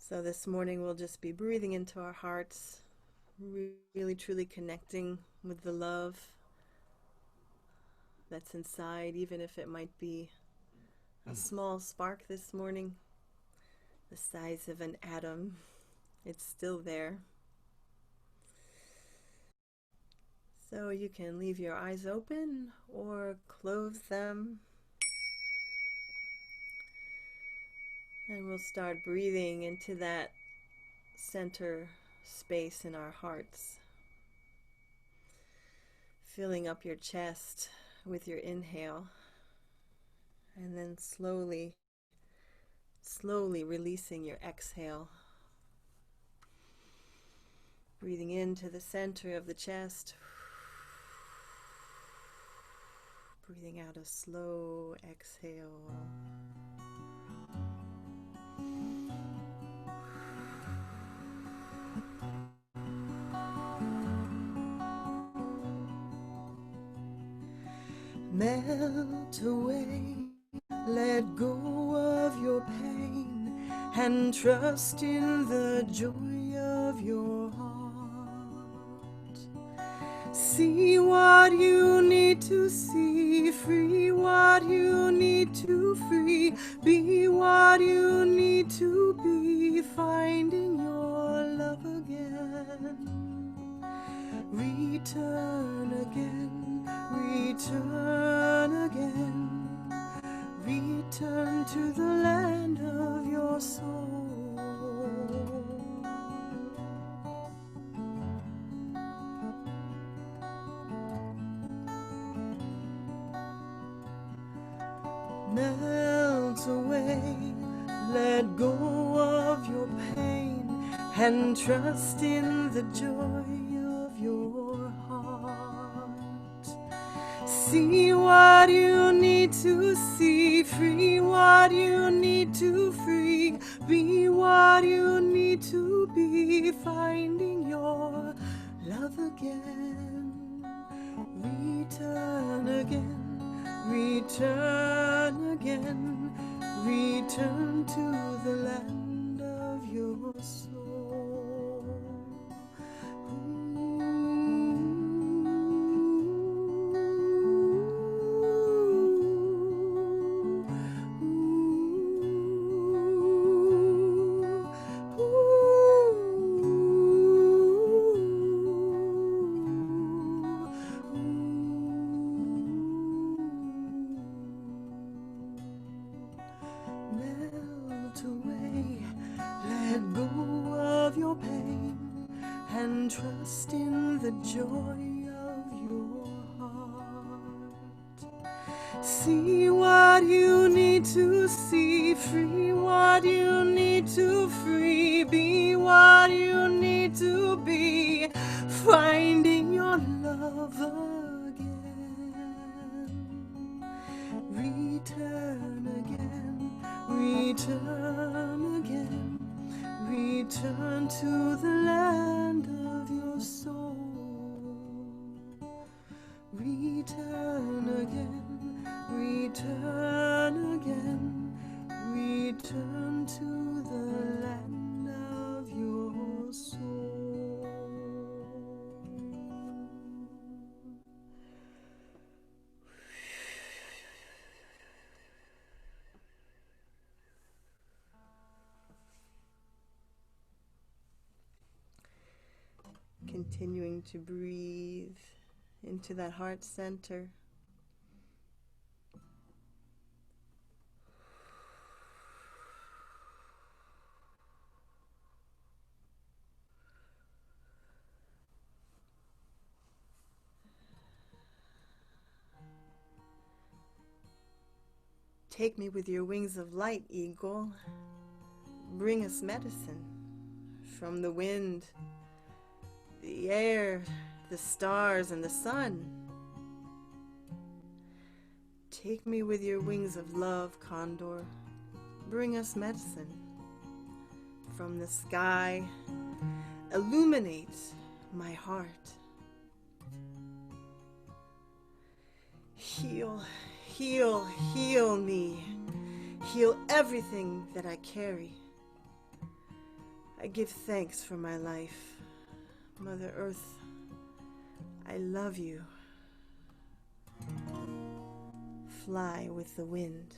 So this morning we'll just be breathing into our hearts, really truly connecting with the love that's inside, even if it might be a small spark this morning, the size of an atom. It's still there. So you can leave your eyes open or close them. And we'll start breathing into that center space in our hearts, filling up your chest with your inhale, and then slowly releasing your exhale. Breathing into the center of the chest, breathing out a slow exhale. Melt away, let go of your pain, and trust in the joy of your heart. See what you need to see, free what you need to free, be what you need to be, finding your love again. Return again, return again, return to the land of your soul. Melt away, let go of your pain, and trust in the joy of your heart. See what you need to see, free what you need to free, be what you need to be, finding your love again. Return again, return again, return to the land of your soul. Melt away, let go of your pain, and trust in the joy of your heart. See what you need to see, free what you need to free, be what you need to be, finding your love again. Return again, return again, return to the land of your soul. Return again, return again, return to the land of your soul. Continuing to breathe into that heart center. Take me with your wings of light, eagle. Bring us medicine from the wind, the air, the stars, and the sun. Take me with your wings of love, condor. Bring us medicine from the sky. Illuminate my heart. Heal, heal, heal me. Heal everything that I carry. I give thanks for my life. Mother Earth, I love you. Fly with the wind.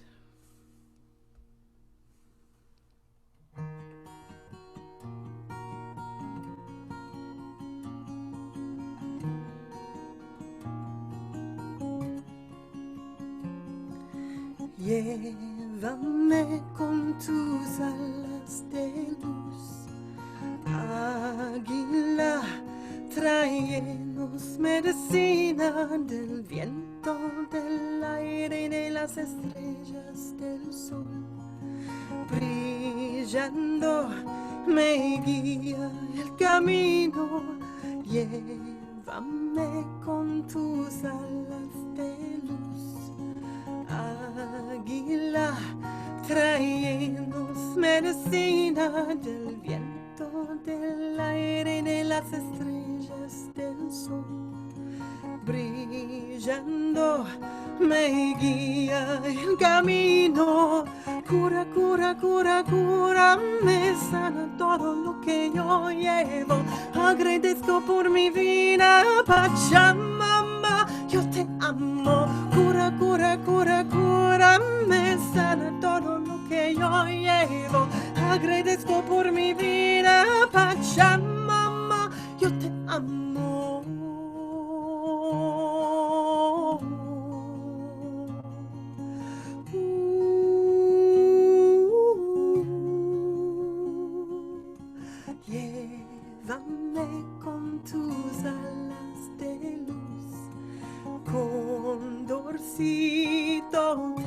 Llévame con tus alas de luz, águila, tráenos medicina del viento, del aire y de las estrellas del sol. Brillando me guía el camino, llévame con tus alas de luz. Águila, tráenos medicina del viento, del aire y de las estrellas del sol. Brillando me guía el camino. Cura, cura, cura, cura, me sana todo lo que yo llevo. Agradezco por mi vida, Pachamama, yo te amo. Cura, cura, cura, cura, me sana todo lo que yo llevo. Agradezco por mi vida, Pachamama, yo te amo. Llévame con tus alas de luz, condorcito,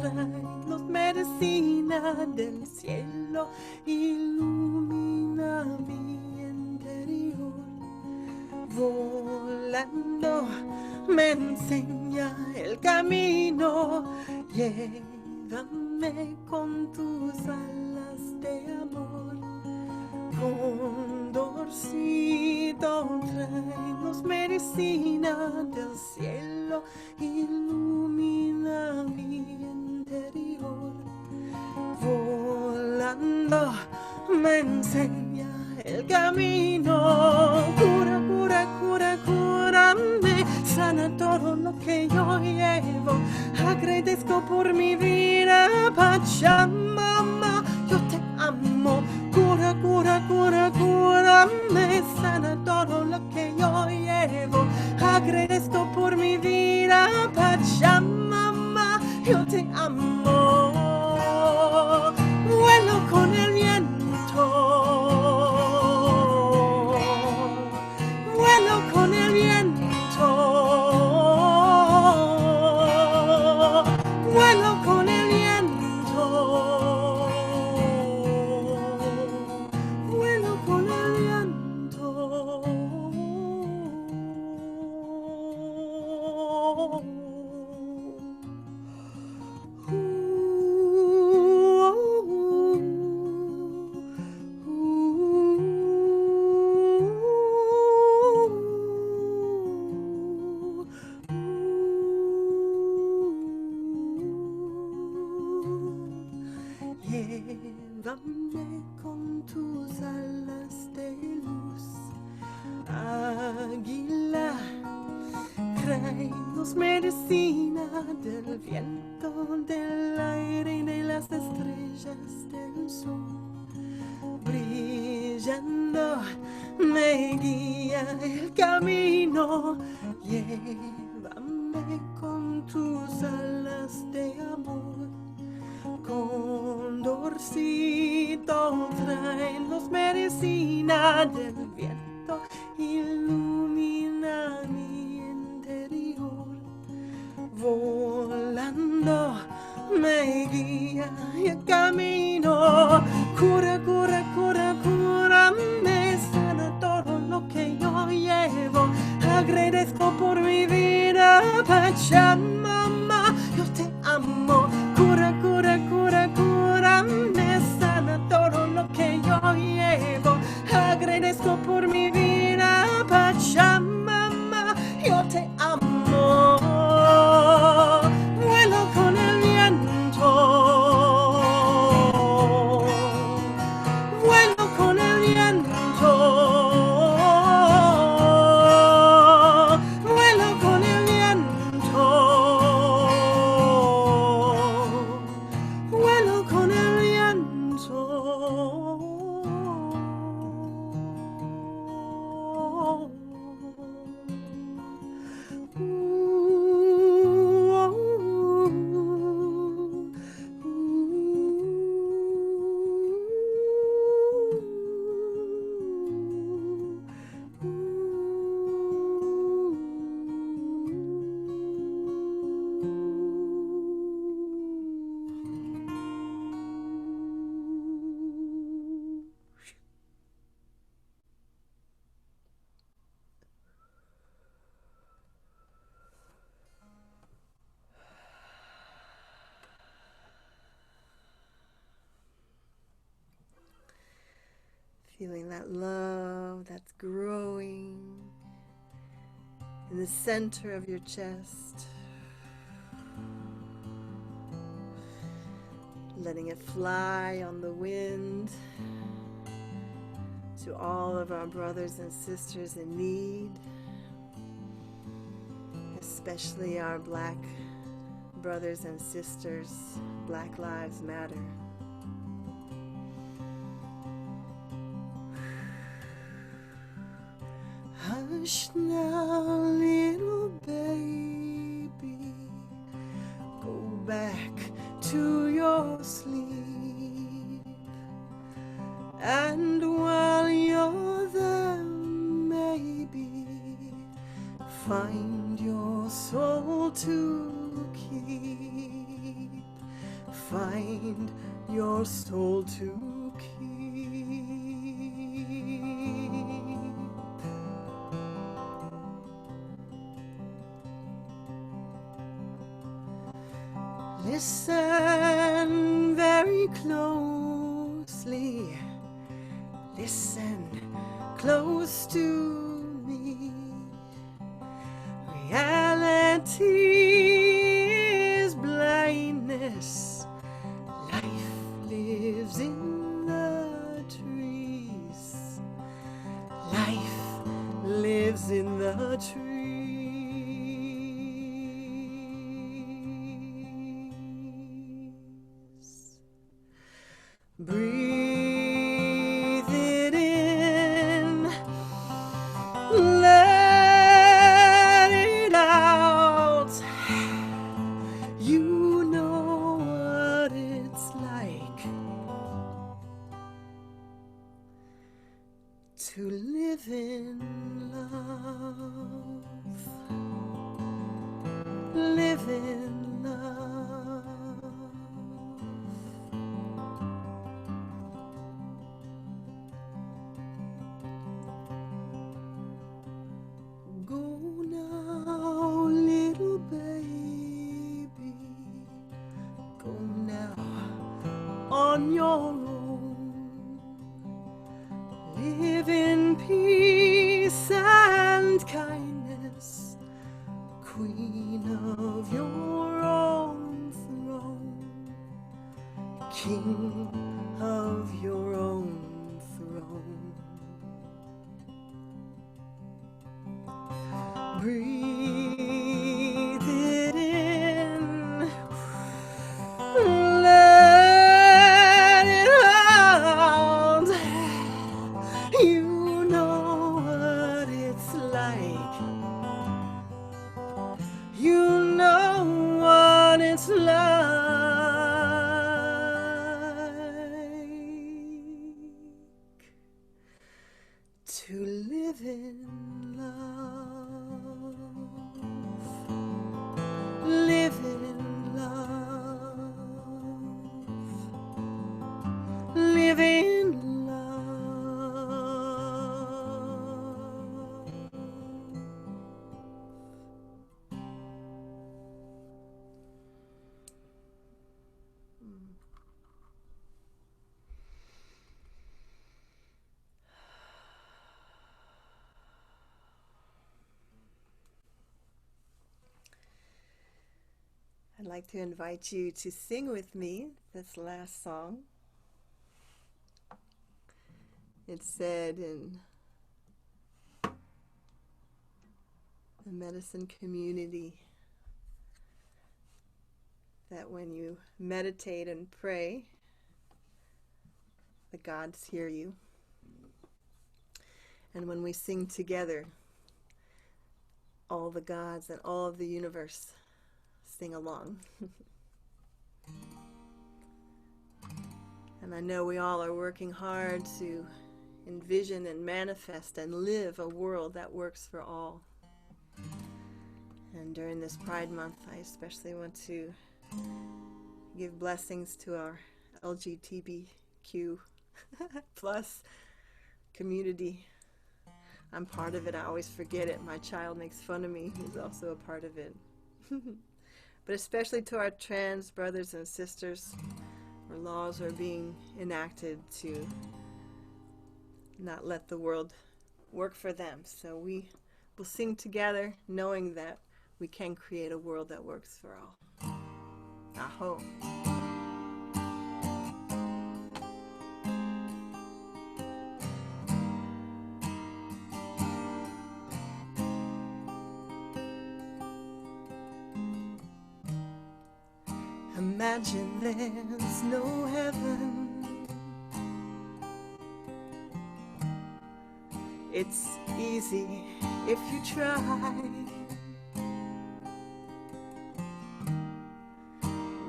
tráenos medicina del cielo, ilumina mi interior. Volando me enseña el camino, llévame con tus alas de amor. Condorcito, tráenos medicina del cielo, ilumina mi interior. Volando me enseña el camino. Cura, cura, cura, cura, me sana todo lo que yo llevo. Agradezco por mi vida, Pachamama, yo te amo. Cura, cura, cura, cura, me sana todo lo que yo llevo. Agradezco por mi vida, Pachamama, yo te amo. Vuelo con el viento, vuelo con el viento, vuelo con el viento. Llévame con tus alas de luz, águila, tráenos medicina del viento, del aire y de las estrellas del sol. Brillando me guía el camino, llévame con tus alas de amor. Condorcito, tráenos medicina del viento, ilumina mi interior. Volando me guía el camino. Cura, cura, cura, cura, me sana todo lo que yo llevo. Agradezco por mi vida, Pachamama, yo te amo. Cura, cura, cura, cura, me sana todo lo que yo llevo. Agradezco por mi vida, Pachamama, yo te amo. Vuelo con el viento, vuelo con el viento. Feeling that love that's growing in the center of your chest. Letting it fly on the wind to all of our brothers and sisters in need, especially our Black brothers and sisters. Black Lives Matter. Hush now, little baby, go back to your sleep, and while you're there, maybe find your soul to keep, find your soul to keep. Listen very closely, listen close to me. Reality is blindness, life lives in the trees, life lives in the trees. Breathe it in, let it out. You know what it's like to live in love, live in love. Go now, little baby, go now on your own. Live in peace and kindness, queen of your own throne, king of your own throne. Breathe it in, let it out. You know what it's like. You know what it's like to live in love, live in love, live in love. I'd like to invite you to sing with me this last song. It's said in the medicine community that when you meditate and pray, the gods hear you. And when we sing together, all the gods and all of the universe sing along. And I know we all are working hard to envision and manifest and live a world that works for all. And during this Pride Month, I especially want to give blessings to our LGBTQ plus community. I'm part of it. I always forget it. My child makes fun of me. He's also a part of it. But especially to our trans brothers and sisters, where laws are being enacted to not let the world work for them. So we will sing together knowing that we can create a world that works for all. I hope. Imagine there's no heaven. It's easy if you try.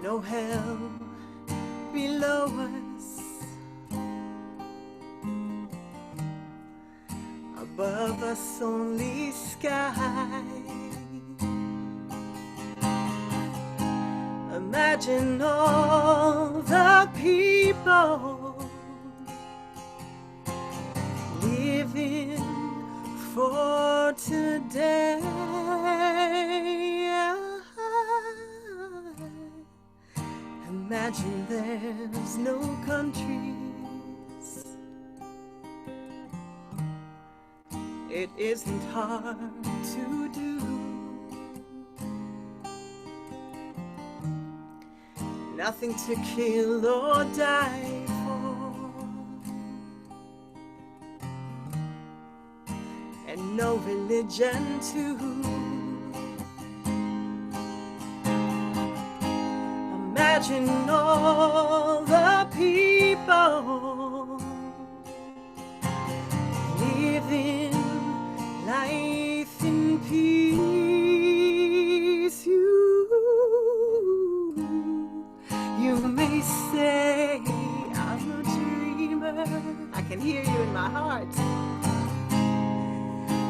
No hell below us. Above us only sky. Imagine all the people living for today. Imagine there's no countries. It isn't hard to do. Nothing to kill or die for, and no religion too. Imagine all the people living life in peace. You may say I'm a dreamer. I can hear you in my heart.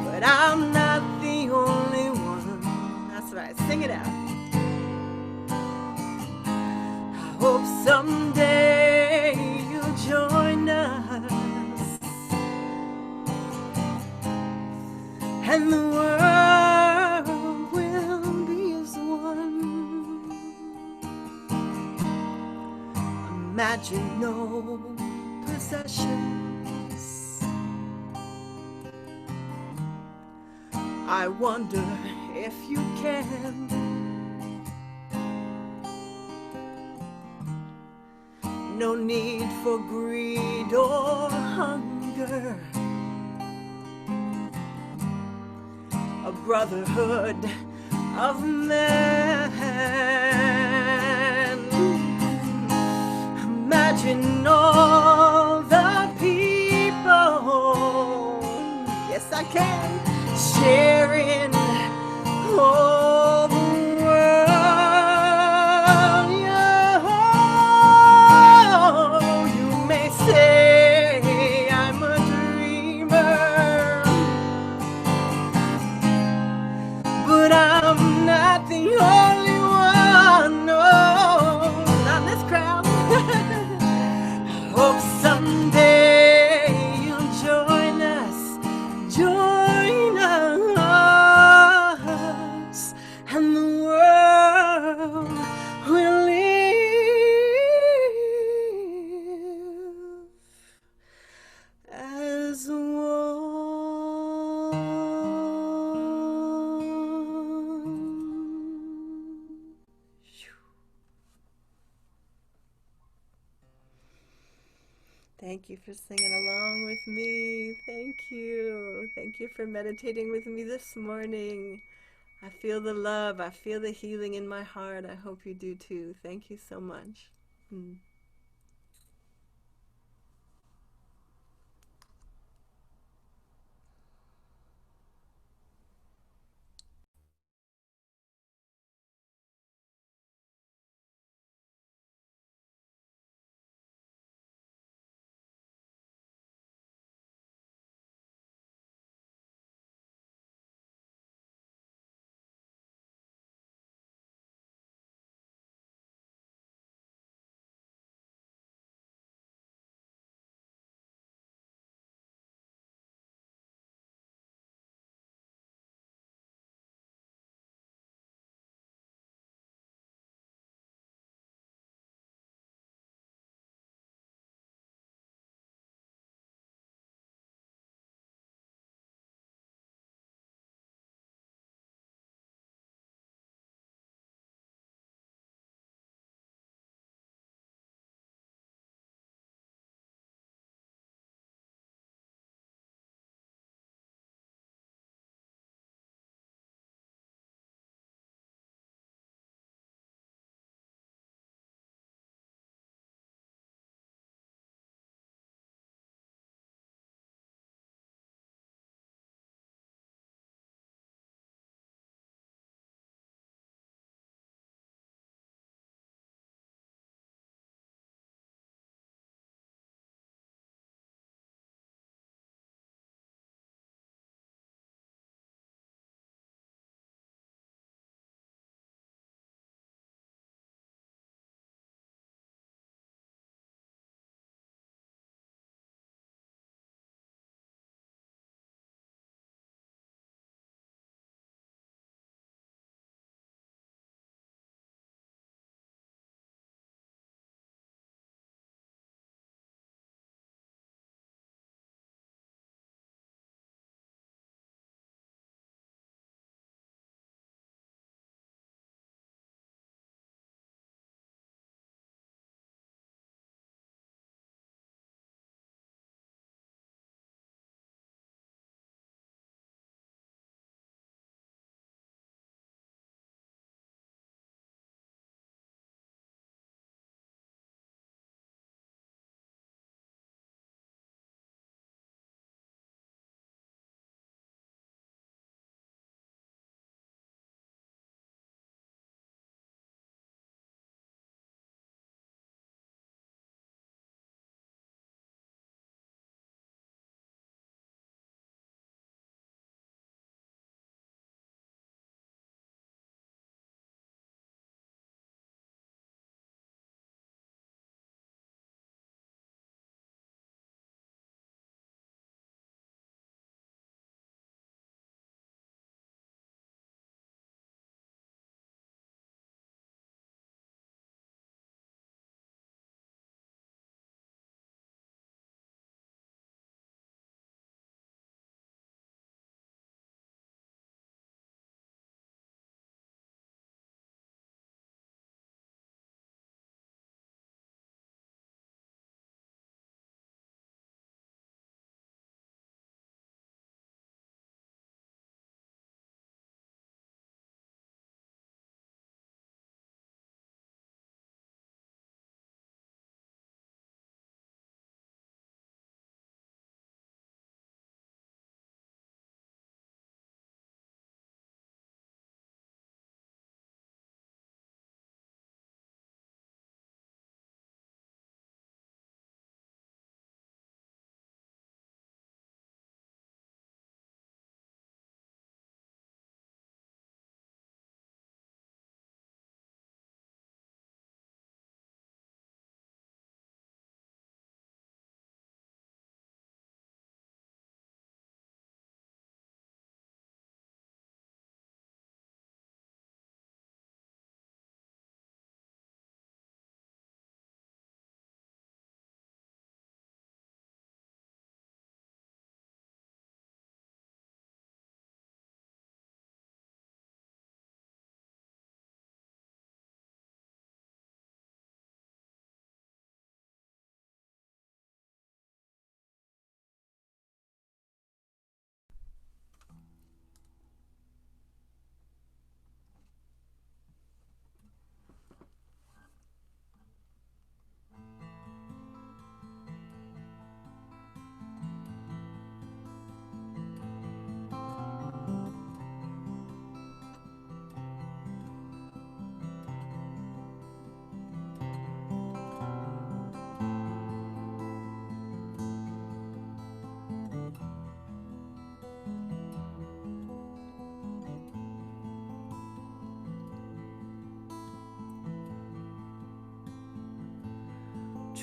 But I'm not the only one. That's right, sing it out. I hope someday you'll join us, and the world will be as one. Imagine no possessions. I wonder if you can. No need for greed or hunger. A brotherhood of man. Imagine all the people, yes I can, sharing all the world. Oh, you may say I'm a dreamer, but I'm not the only one. No, not this crowd. Hope someday you'll join us, and the world will live as one. Thank you for singing along with me. Thank you. Thank you for meditating with me this morning. I feel the love. I feel the healing in my heart. I hope you do too. Thank you so much.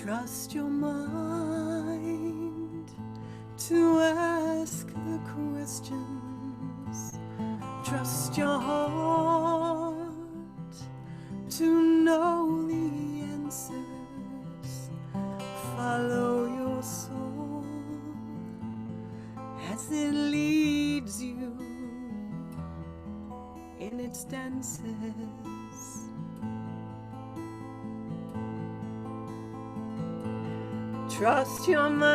Trust your mind to ask the questions. Trust your heart to know the answers. Follow your soul as it leads you in its dances. Trust your mind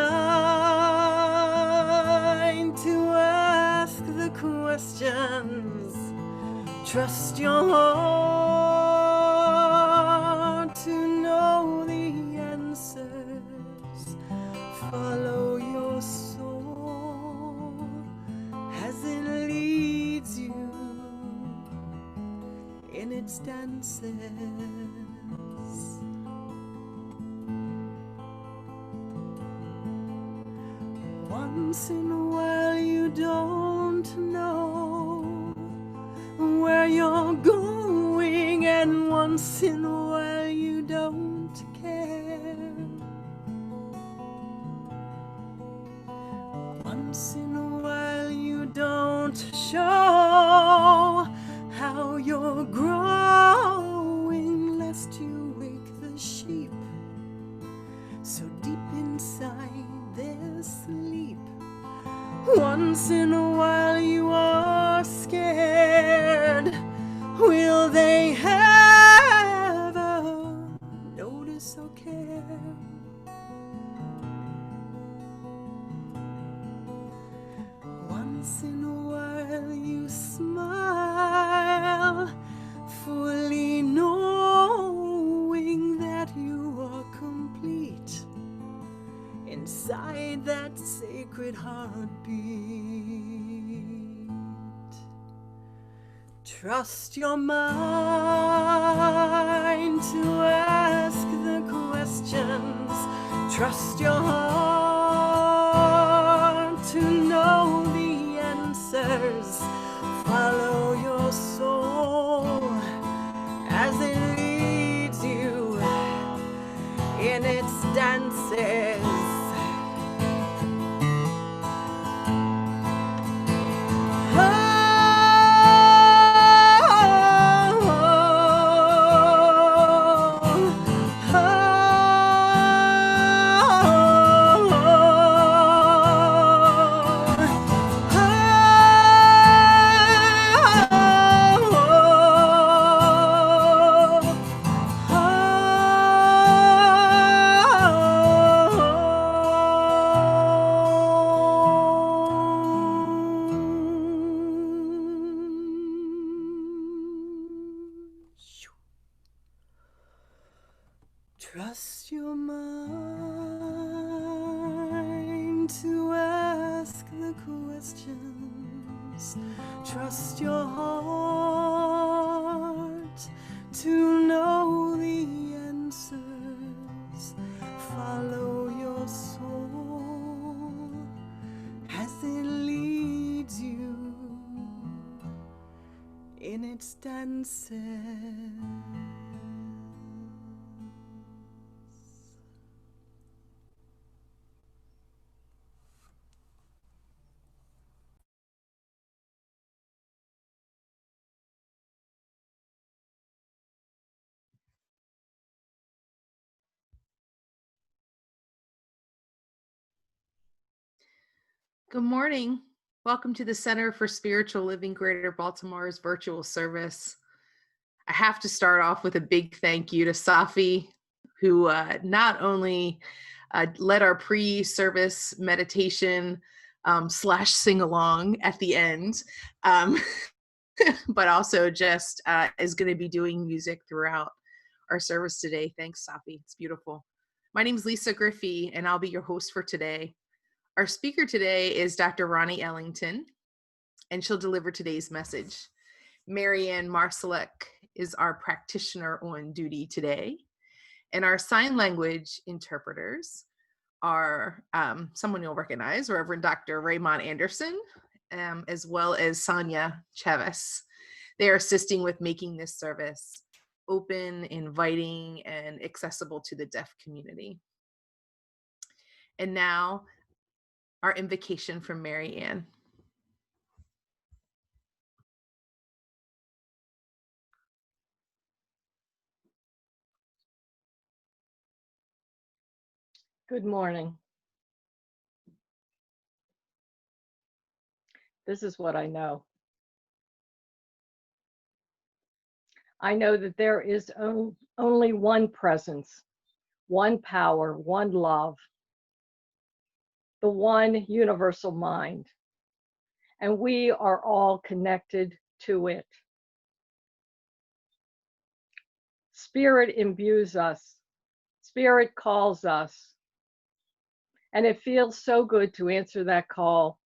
to ask the questions. Trust your heart to know the answers. Follow your soul as it leads you in its dances. Once in a while you don't know where you're going, and once in a while you don't care. Once in a while you don't show how you're growing, lest you wake the sheep so deep inside they're asleep. Once in a while you are scared. Will they ever notice or care? Once in a while you smile, fully knowing that you are complete inside that sacred heartbeat. Trust your mind to ask the questions. Trust your heart to know the answers. Follow your soul as it leads you in its dances. Trust your mind to ask the questions. Trust your heart to know the answers. Follow your soul as it leads you in its dances. Good morning. Welcome to the Center for Spiritual Living Greater Baltimore's virtual service. I have to start off with a big thank you to Safi, who not only led our pre-service meditation / sing-along at the end, but also just is going to be doing music throughout our service today. Thanks, Safi. It's beautiful. My name is Lisa Griffey, and I'll be your host for today. Our speaker today is Dr. Roni Ellington, and she'll deliver today's message. Marianne Marsalek is our practitioner on duty today, and our sign language interpreters are someone you'll recognize, Reverend Dr. Raymond Anderson, as well as Sonia Chavez. They are assisting with making this service open, inviting, and accessible to the deaf community. And now, our invocation from Mary Ann. Good morning. This is what I know. I know that there is only one presence, one power, one love, the one universal mind, and we are all connected to it. Spirit imbues us, Spirit calls us, and it feels so good to answer that call,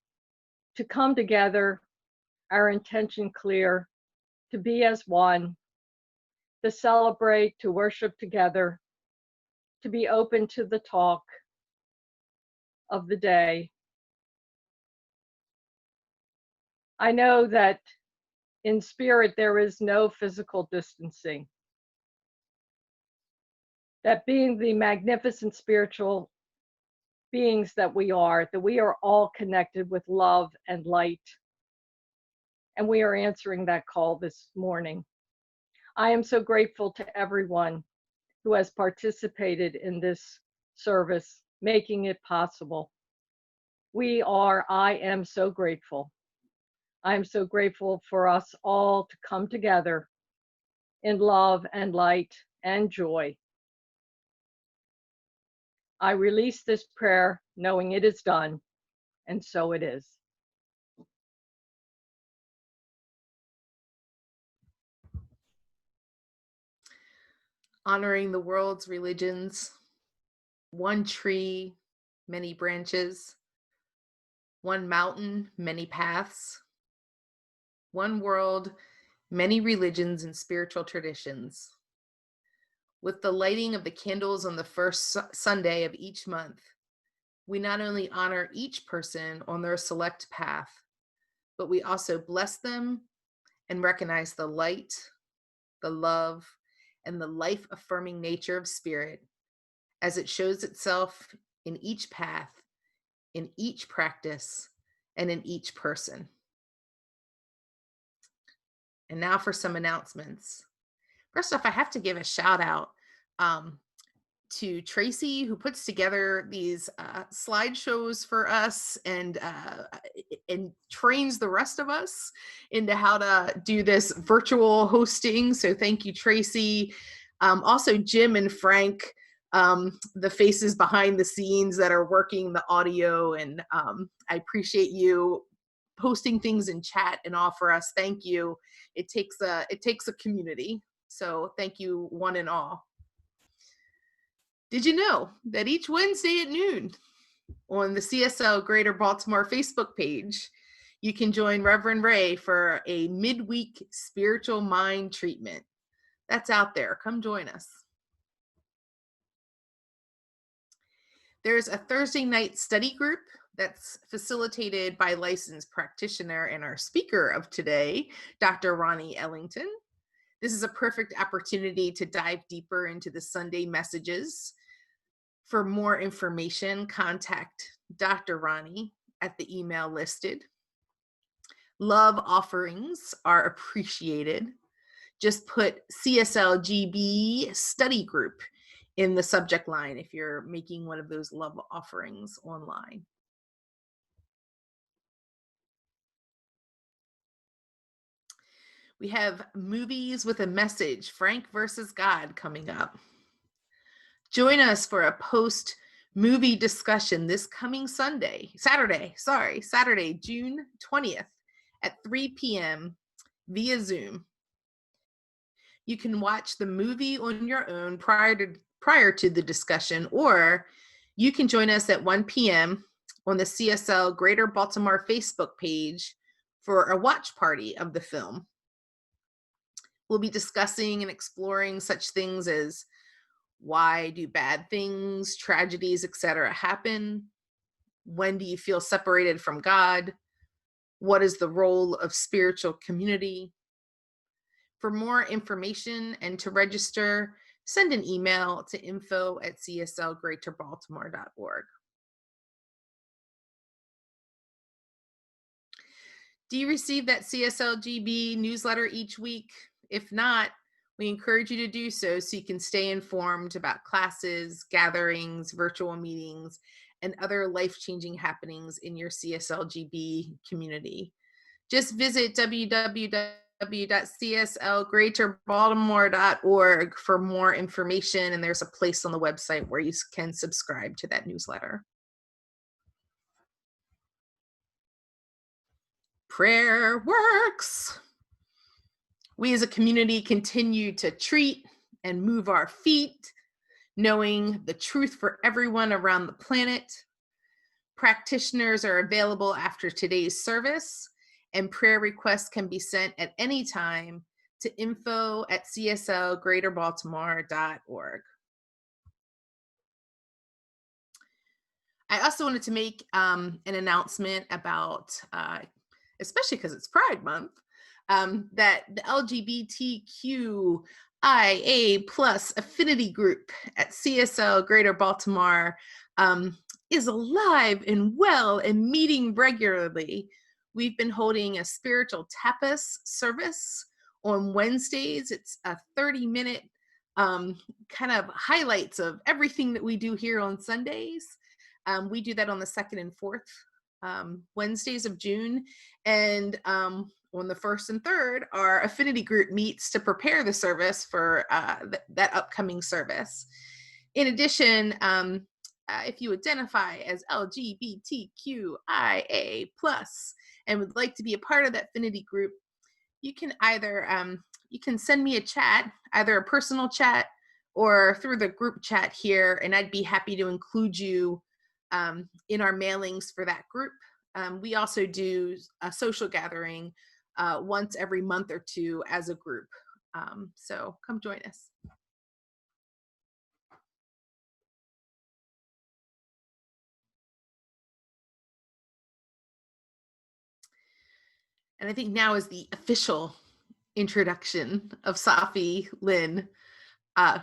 to come together, our intention clear, to be as one, to celebrate, to worship together, to be open to the talk of the day. I know that in spirit there is no physical distancing, that being the magnificent spiritual beings that we are all connected with love and light, and we are answering that call this morning. I am so grateful to everyone who has participated in this service, making it possible. I am so grateful. I am so grateful for us all to come together in love and light and joy. I release this prayer knowing it is done, and so it is. Honoring the world's religions, one tree, many branches, one mountain, many paths, one world, many religions and spiritual traditions. With the lighting of the candles on the first Sunday of each month, we not only honor each person on their select path, but we also bless them and recognize the light, the love, and the life-affirming nature of spirit as it shows itself in each path, in each practice, and in each person. And now for some announcements. First off, I have to give a shout out to Tracy, who puts together these slideshows for us and trains the rest of us into how to do this virtual hosting. So thank you, Tracy. Also, Jim and Frank, the faces behind the scenes that are working the audio, and I appreciate you posting things in chat and all for us. Thank you. It takes a community. So thank you, one and all. Did you know that each Wednesday at noon on the CSL Greater Baltimore Facebook page, you can join Reverend Ray for a midweek spiritual mind treatment? That's out there. Come join us. There's a Thursday night study group that's facilitated by licensed practitioner and our speaker of today, Dr. Roni Ellington. This is a perfect opportunity to dive deeper into the Sunday messages. For more information, contact Dr. Roni at the email listed. Love offerings are appreciated. Just put CSLGB study group in the subject line if you're making one of those love offerings online. We have Movies with a Message, Frank versus God, coming up. Join us for a post-movie discussion this coming Saturday, June 20th at 3 p.m. via Zoom. You can watch the movie on your own prior to the discussion, or you can join us at 1 p.m. on the CSL Greater Baltimore Facebook page for a watch party of the film. We'll be discussing and exploring such things as why do bad things, tragedies, etc. happen? When do you feel separated from God? What is the role of spiritual community? For more information and to register, send an email to info@cslgreaterbaltimore.org. Do you receive that CSLGB newsletter each week? If not, we encourage you to do so you can stay informed about classes, gatherings, virtual meetings, and other life-changing happenings in your CSLGB community. Just visit www.cslgreaterbaltimore.org for more information, and there's a place on the website where you can subscribe to that newsletter. Prayer works. We as a community continue to treat and move our feet, knowing the truth for everyone around the planet. Practitioners are available after today's service, and prayer requests can be sent at any time to info@cslgreaterbaltimore.org. I also wanted to make an announcement about, especially because it's Pride Month, that the LGBTQIA+ affinity group at CSL Greater Baltimore is alive and well and meeting regularly. We've been holding a spiritual tapas service on Wednesdays. It's a 30-minute kind of highlights of everything that we do here on Sundays. We do that on the 2nd and 4th Wednesdays of June. And on the 1st and 3rd, our affinity group meets to prepare the service for that upcoming service. In addition, if you identify as LGBTQIA+ and would like to be a part of that affinity group, you can either you can send me a chat, either a personal chat or through the group chat here, and I'd be happy to include you in our mailings for that group. We also do a social gathering once every month or two as a group. So come join us. And I think now is the official introduction of Safi Lynn,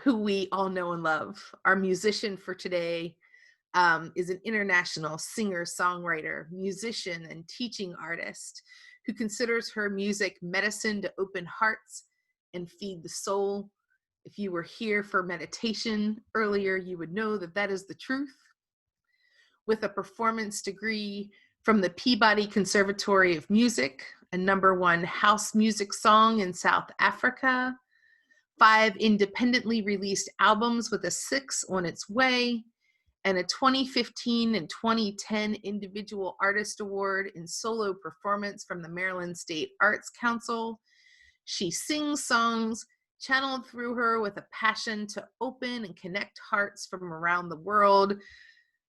who we all know and love. Our musician for today is an international singer, songwriter, musician, and teaching artist who considers her music medicine to open hearts and feed the soul. If you were here for meditation earlier, you would know that that is the truth. With a performance degree from the Peabody Conservatory of Music, a #1 house music song in South Africa, 5 independently released albums with a 6th on its way, and a 2015 and 2010 Individual Artist Award in solo performance from the Maryland State Arts Council. She sings songs channeled through her with a passion to open and connect hearts from around the world.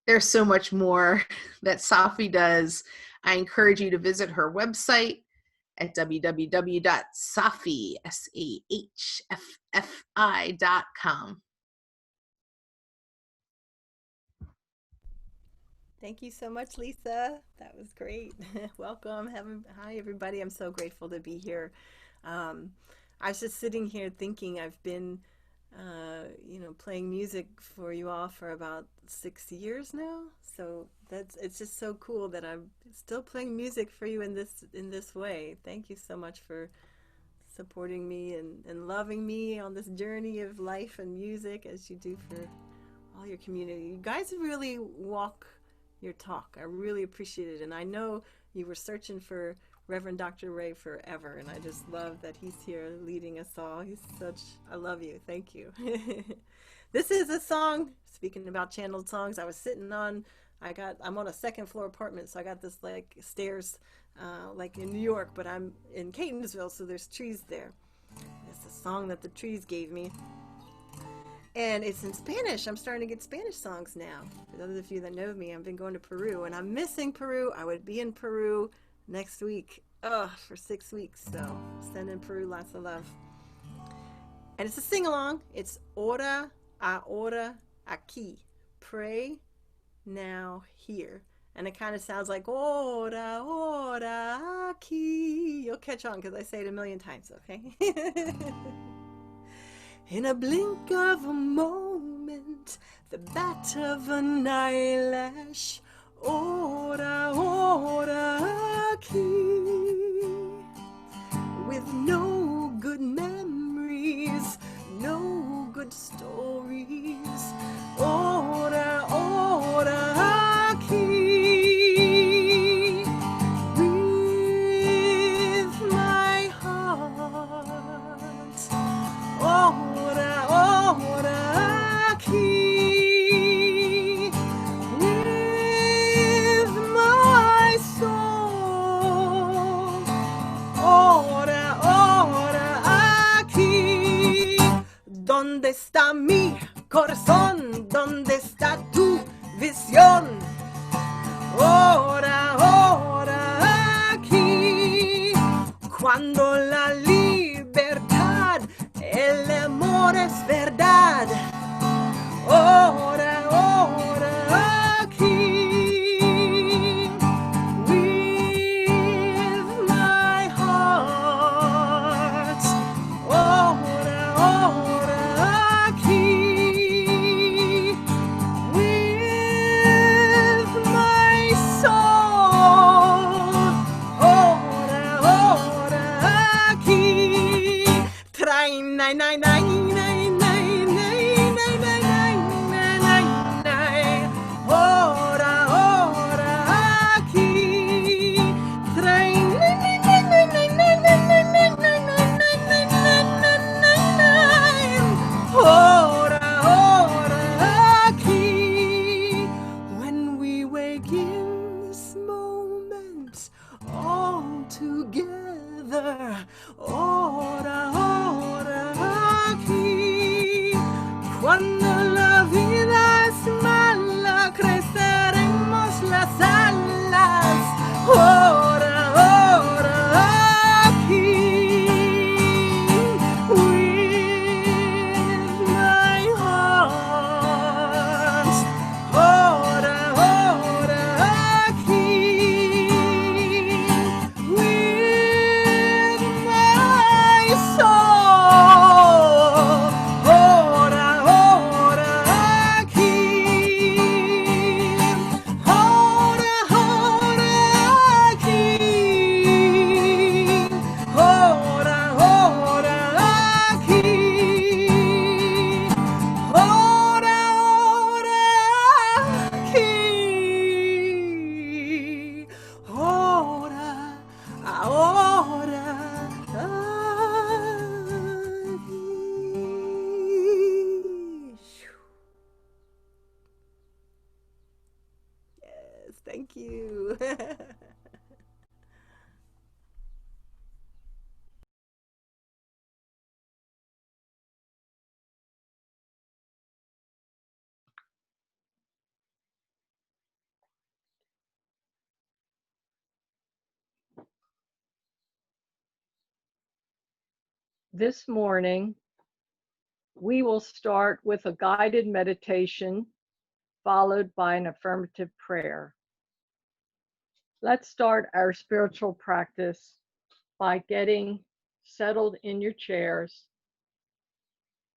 There's so much more that Safi does. I encourage you to visit her website at www.saffi.com. Thank you so much, Lisa. That was great. Welcome. Hi, everybody. I'm so grateful to be here. I was just sitting here thinking I've been, playing music for you all for about 6 years now. So it's just so cool that I'm still playing music for you in this way. Thank you so much for supporting me and loving me on this journey of life and music as you do for all your community. You guys really walk your talk. I really appreciate it. And I know you were searching for Reverend Dr. Ray forever, and I just love that he's here leading us all. I love you. Thank you. This is a song, speaking about channeled songs, I'm on a 2nd floor apartment, so I got this like stairs like in New York, but I'm in Catonsville, so there's trees there. It's a song that the trees gave me. And it's in Spanish. I'm starting to get Spanish songs now. For those of you that know me, I've been going to Peru, and I'm missing Peru. I would be in Peru next week for 6 weeks. So sending Peru lots of love. And it's a sing-along. It's Ora, ahora, aquí. Pray, now, here. And it kind of sounds like Ora, ora, aquí. You'll catch on because I say it a million times, okay? In a blink of a moment, the bat of an eyelash, ora, ora, aquí. together. Ora, ora, aquí. Cuando la vida es mala, creceremos las alas. Ora, ora, aquí. With my heart. Ora, ora, aquí. With my soul. Ora, ora, aquí. Ora, ora, aquí. Ora, ora, aquí. Ora, ora, aquí. Ora, ahora, aquí. Yes, thank you. This morning, we will start with a guided meditation followed by an affirmative prayer. Let's start our spiritual practice by getting settled in your chairs.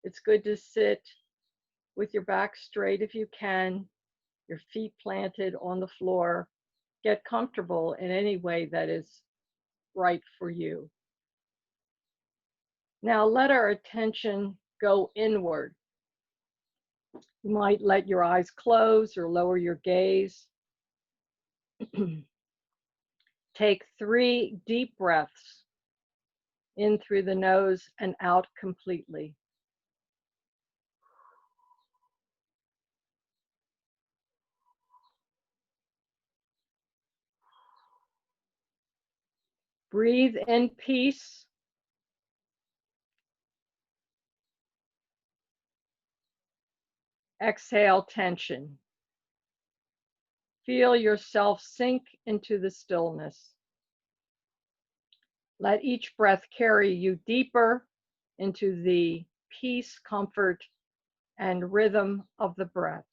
It's good to sit with your back straight if you can, your feet planted on the floor. Get comfortable in any way that is right for you. Now let our attention go inward. You might let your eyes close or lower your gaze. Take 3 deep breaths in through the nose and out completely. Breathe in peace. Exhale tension. Feel yourself sink into the stillness. Let each breath carry you deeper into the peace, comfort, and rhythm of the breath.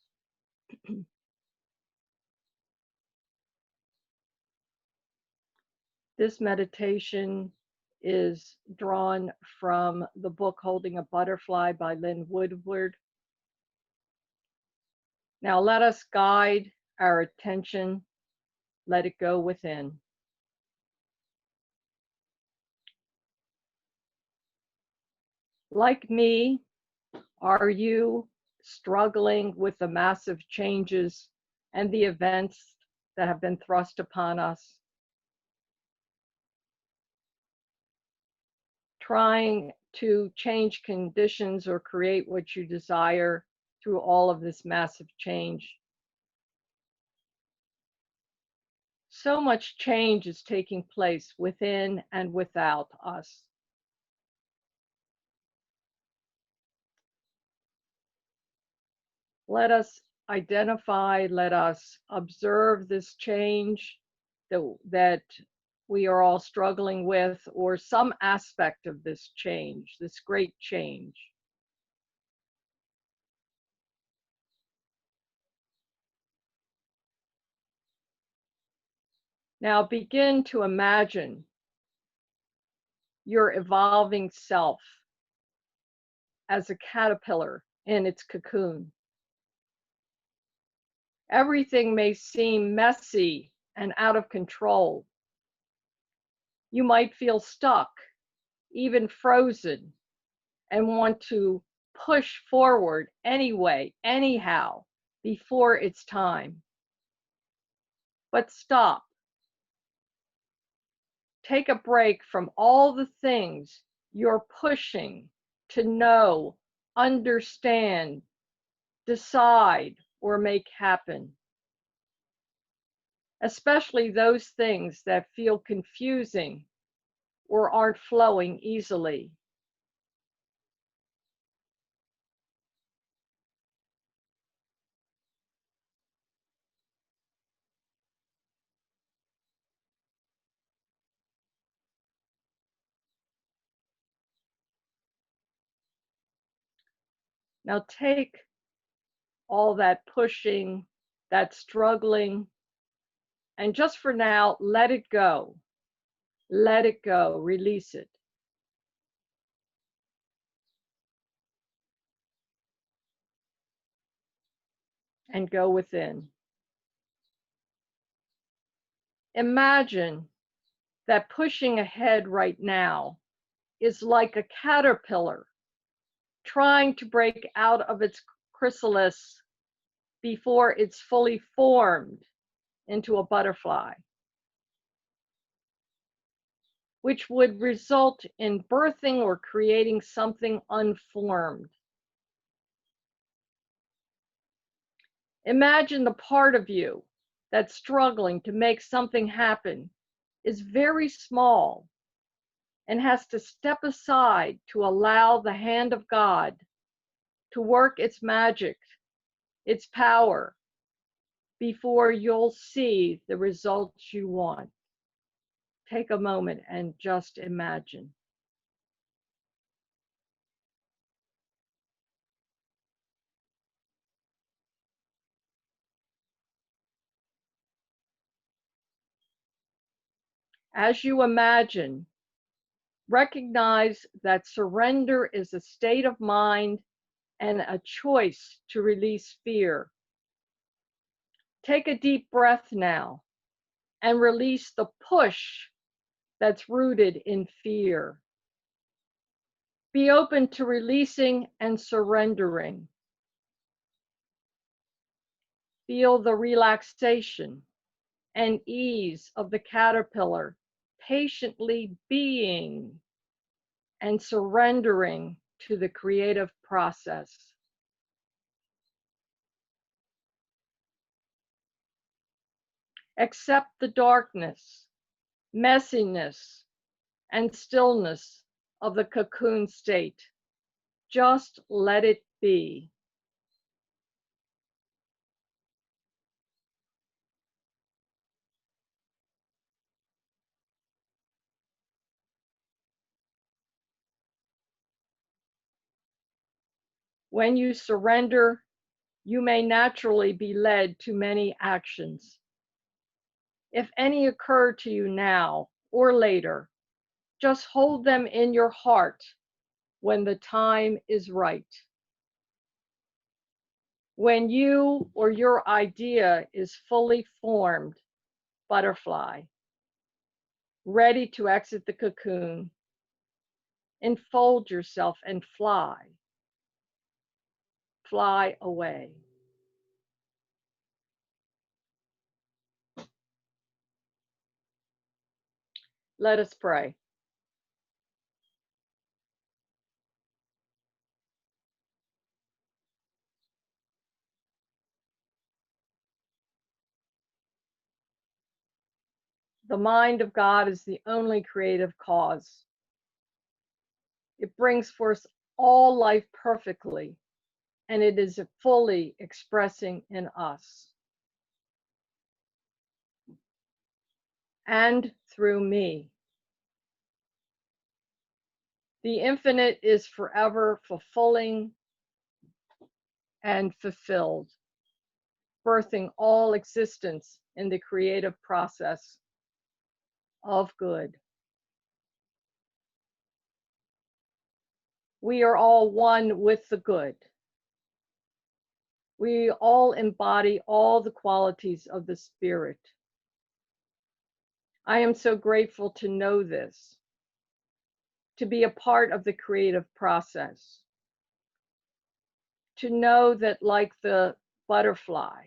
This meditation is drawn from the book Holding a Butterfly by Lynn Woodward. Now let us guide our attention, let it go within. Like me, are you struggling with the massive changes and the events that have been thrust upon us? Trying to change conditions or create what you desire through all of this massive change. So much change is taking place within and without us. Let us identify, let us observe this change that we are all struggling with, or some aspect of this change, this great change. Now begin to imagine your evolving self as a caterpillar in its cocoon. Everything may seem messy and out of control. You might feel stuck, even frozen, and want to push forward anyway, anyhow, before it's time. But stop. Take a break from all the things you're pushing to know, understand, decide, or make happen. especially those things that feel confusing or aren't flowing easily. Now take all that pushing, that struggling, and just for now, let it go. Let it go, release it. And go within. Imagine that pushing ahead right now is like a caterpillar trying to break out of its chrysalis before it's fully formed into a butterfly, which would result in birthing or creating something unformed. Imagine the part of you that's struggling to make something happen is very small and has to step aside to allow the hand of God to work its magic, its power, before you'll see the results you want. Take a moment and just imagine. As you imagine, recognize that surrender is a state of mind and a choice to release fear. Take a deep breath now and release the push that's rooted in fear. Be open to releasing and surrendering. Feel the relaxation and ease of the caterpillar patiently being and surrendering to the creative process. Accept the darkness, messiness, and stillness of the cocoon state. Just let it be. When you surrender, you may naturally be led to many actions. If any occur to you now or later, just hold them in your heart when the time is right. When you or your idea is fully formed, butterfly, ready to exit the cocoon, enfold yourself and fly. Fly away. Let us pray. The mind of God is the only creative cause. It brings forth all life perfectly, and it is fully expressing in us and through me. The infinite is forever fulfilling and fulfilled, birthing all existence in the creative process of good. We are all one with the good. We all embody all the qualities of the Spirit. I am so grateful to know this, to be a part of the creative process, to know that like the butterfly,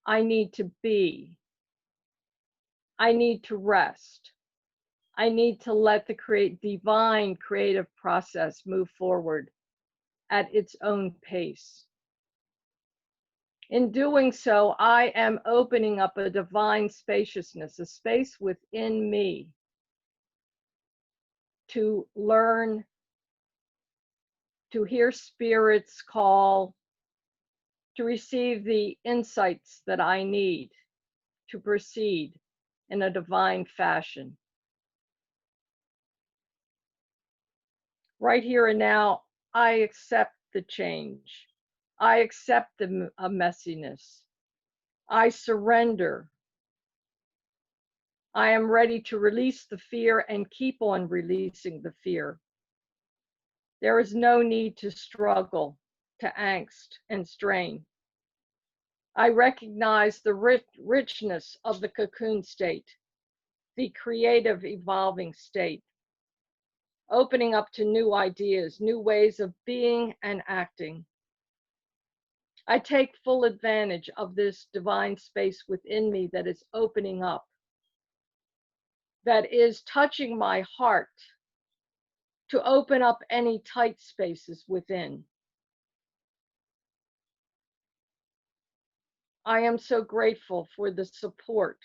I need to be, I need to rest, I need to let the divine creative process move forward at its own pace. In doing so, I am opening up a divine spaciousness, a space within me to learn, to hear spirits call, to receive the insights that I need to proceed in a divine fashion. Right here and now, I accept the change. I accept the messiness. I surrender. I am ready to release the fear and keep on releasing the fear. There is no need to struggle, to angst and strain. I recognize the richness of the cocoon state, the creative evolving state, opening up to new ideas, new ways of being and acting. I take full advantage of this divine space within me that is opening up, that is touching my heart to open up any tight spaces within. I am so grateful for the support,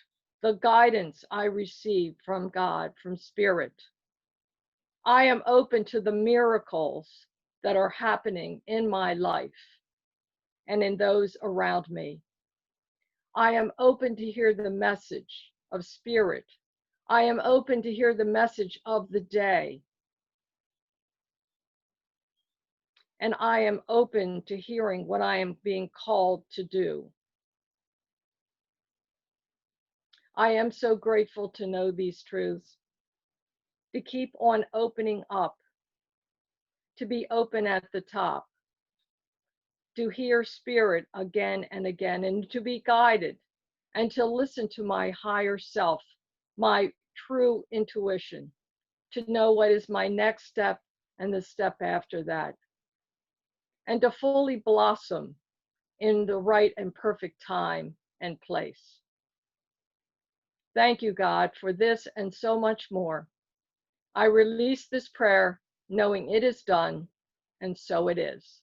the guidance I receive from God, from Spirit. I am open to the miracles that are happening in my life and in those around me. I am open to hear the message of Spirit. I am open to hear the message of the day. And I am open to hearing what I am being called to do. I am so grateful to know these truths, to keep on opening up, to be open at the top, to hear Spirit again and again, and to be guided, and to listen to my higher self, my true intuition, to know what is my next step and the step after that, and to fully blossom in the right and perfect time and place. Thank you, God, for this and so much more. I release this prayer knowing it is done, and so it is.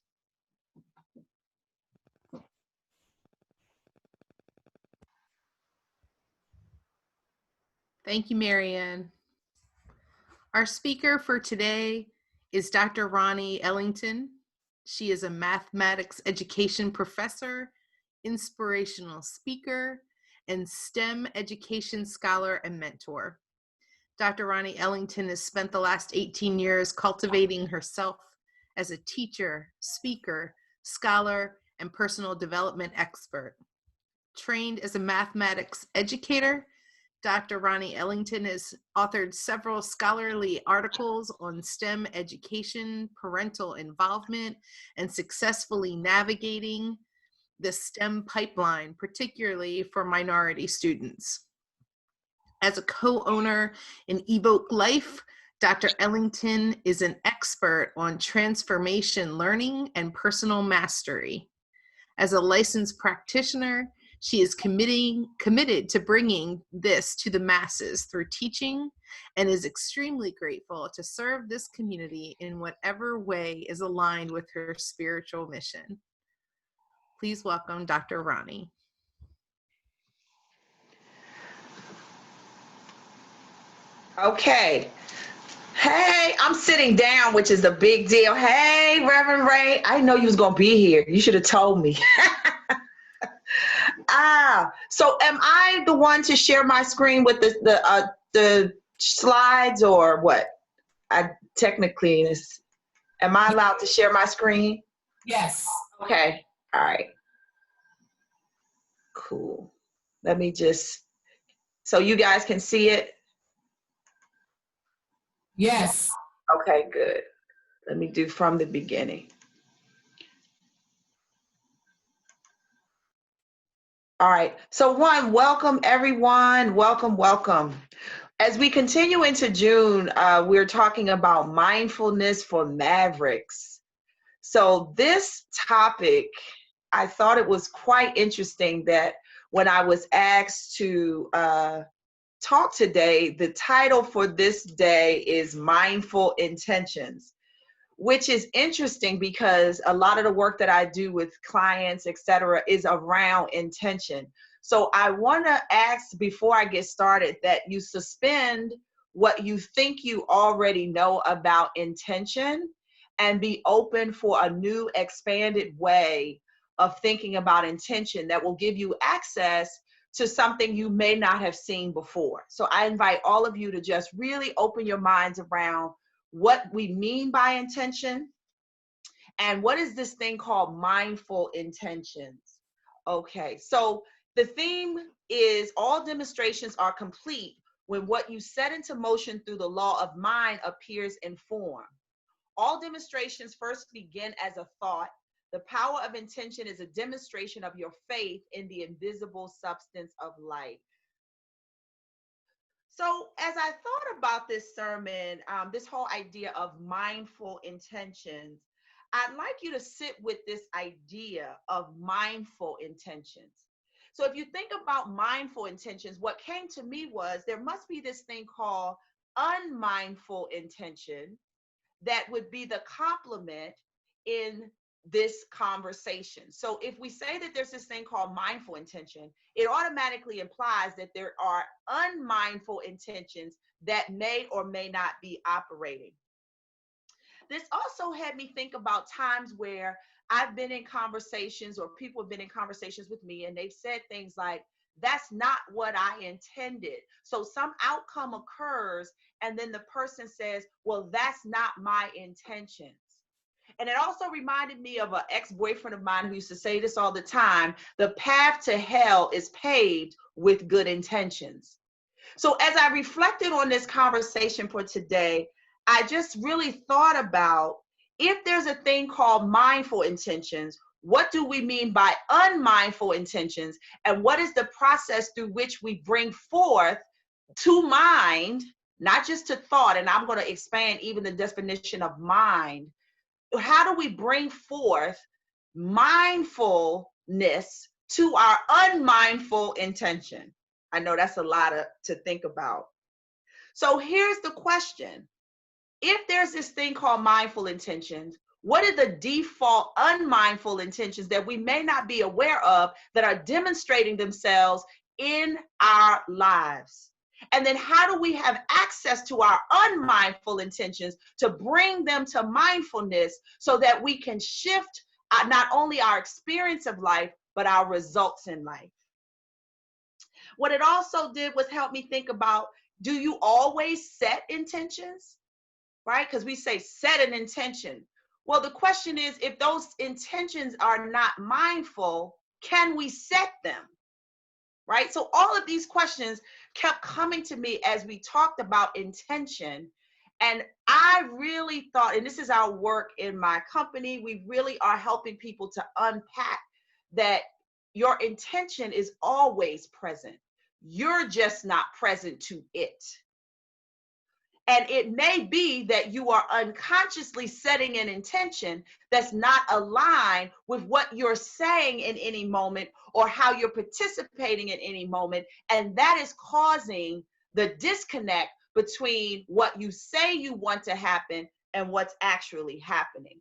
Thank you, Marianne. Our speaker for today is Dr. Roni Ellington. She is a mathematics education professor, inspirational speaker, and STEM education scholar and mentor. Dr. Roni Ellington has spent the last 18 years cultivating herself as a teacher, speaker, scholar, and personal development expert. Trained as a mathematics educator, Dr. Roni Ellington has authored several scholarly articles on STEM education, parental involvement, and successfully navigating the STEM pipeline, particularly for minority students. As a co-owner in Evoke Life, Dr. Ellington is an expert on transformation learning and personal mastery. As a licensed practitioner, she is committed to bringing this to the masses through teaching and is extremely grateful to serve this community in whatever way is aligned with her spiritual mission. Please welcome Dr. Roni. Okay. Hey, I'm sitting down, which is a big deal. Hey, Reverend Ray, I know you was going to be here. You should have told me. So am I the one to share my screen with the slides or what? Am I allowed to share my screen? Yes. Okay. All right. Cool. Let me so you guys can see it? Yes. Okay, good. Let me do from the beginning. All right. So welcome everyone. Welcome. As we continue into June, we're talking about mindfulness for mavericks. So this topic, I thought it was quite interesting that when I was asked to talk today, the title for this day is Mindful Intentions, which is interesting because a lot of the work that I do with clients, etc., is around intention. So I want to ask before I get started that you suspend what you think you already know about intention and be open for a new expanded way of thinking about intention that will give you access to something you may not have seen before. So I invite all of you to just really open your minds around what we mean by intention and what is this thing called mindful intentions. Okay, so the theme is all demonstrations are complete when what you set into motion through the law of mind appears in form. All demonstrations first begin as a thought. The power of intention is a demonstration of your faith in the invisible substance of life. So as I thought about this sermon, this whole idea of mindful intentions, I'd like you to sit with this idea of mindful intentions. So if you think about mindful intentions, what came to me was there must be this thing called unmindful intention that would be the complement in this conversation. So if we say that there's this thing called mindful intention, it automatically implies that there are unmindful intentions that may or may not be operating. This also had me think about times where I've been in conversations or people have been in conversations with me and they've said things like, that's not what I intended. So some outcome occurs and then the person says, well, that's not my intentions. And it also reminded me of an ex-boyfriend of mine who used to say this all the time: the path to hell is paved with good intentions. So as I reflected on this conversation for today, I just really thought about, if there's a thing called mindful intentions, what do we mean by unmindful intentions? And what is the process through which we bring forth to mind, not just to thought, and I'm going to expand even the definition of mind. How do we bring forth mindfulness to our unmindful intention? I know that's a lot to think about. So here's the question. If there's this thing called mindful intentions, what are the default unmindful intentions that we may not be aware of that are demonstrating themselves in our lives? And then how do we have access to our unmindful intentions to bring them to mindfulness so that we can shift not only our experience of life, but our results in life? What it also did was help me think about, do you always set intentions? Right? Because we say set an intention. Well, the question is, if those intentions are not mindful, can we set them? Right? So all of these questions kept coming to me as we talked about intention. And I really thought, and this is our work in my company, we really are helping people to unpack that your intention is always present. You're just not present to it. And it may be that you are unconsciously setting an intention that's not aligned with what you're saying in any moment or how you're participating in any moment. And that is causing the disconnect between what you say you want to happen and what's actually happening.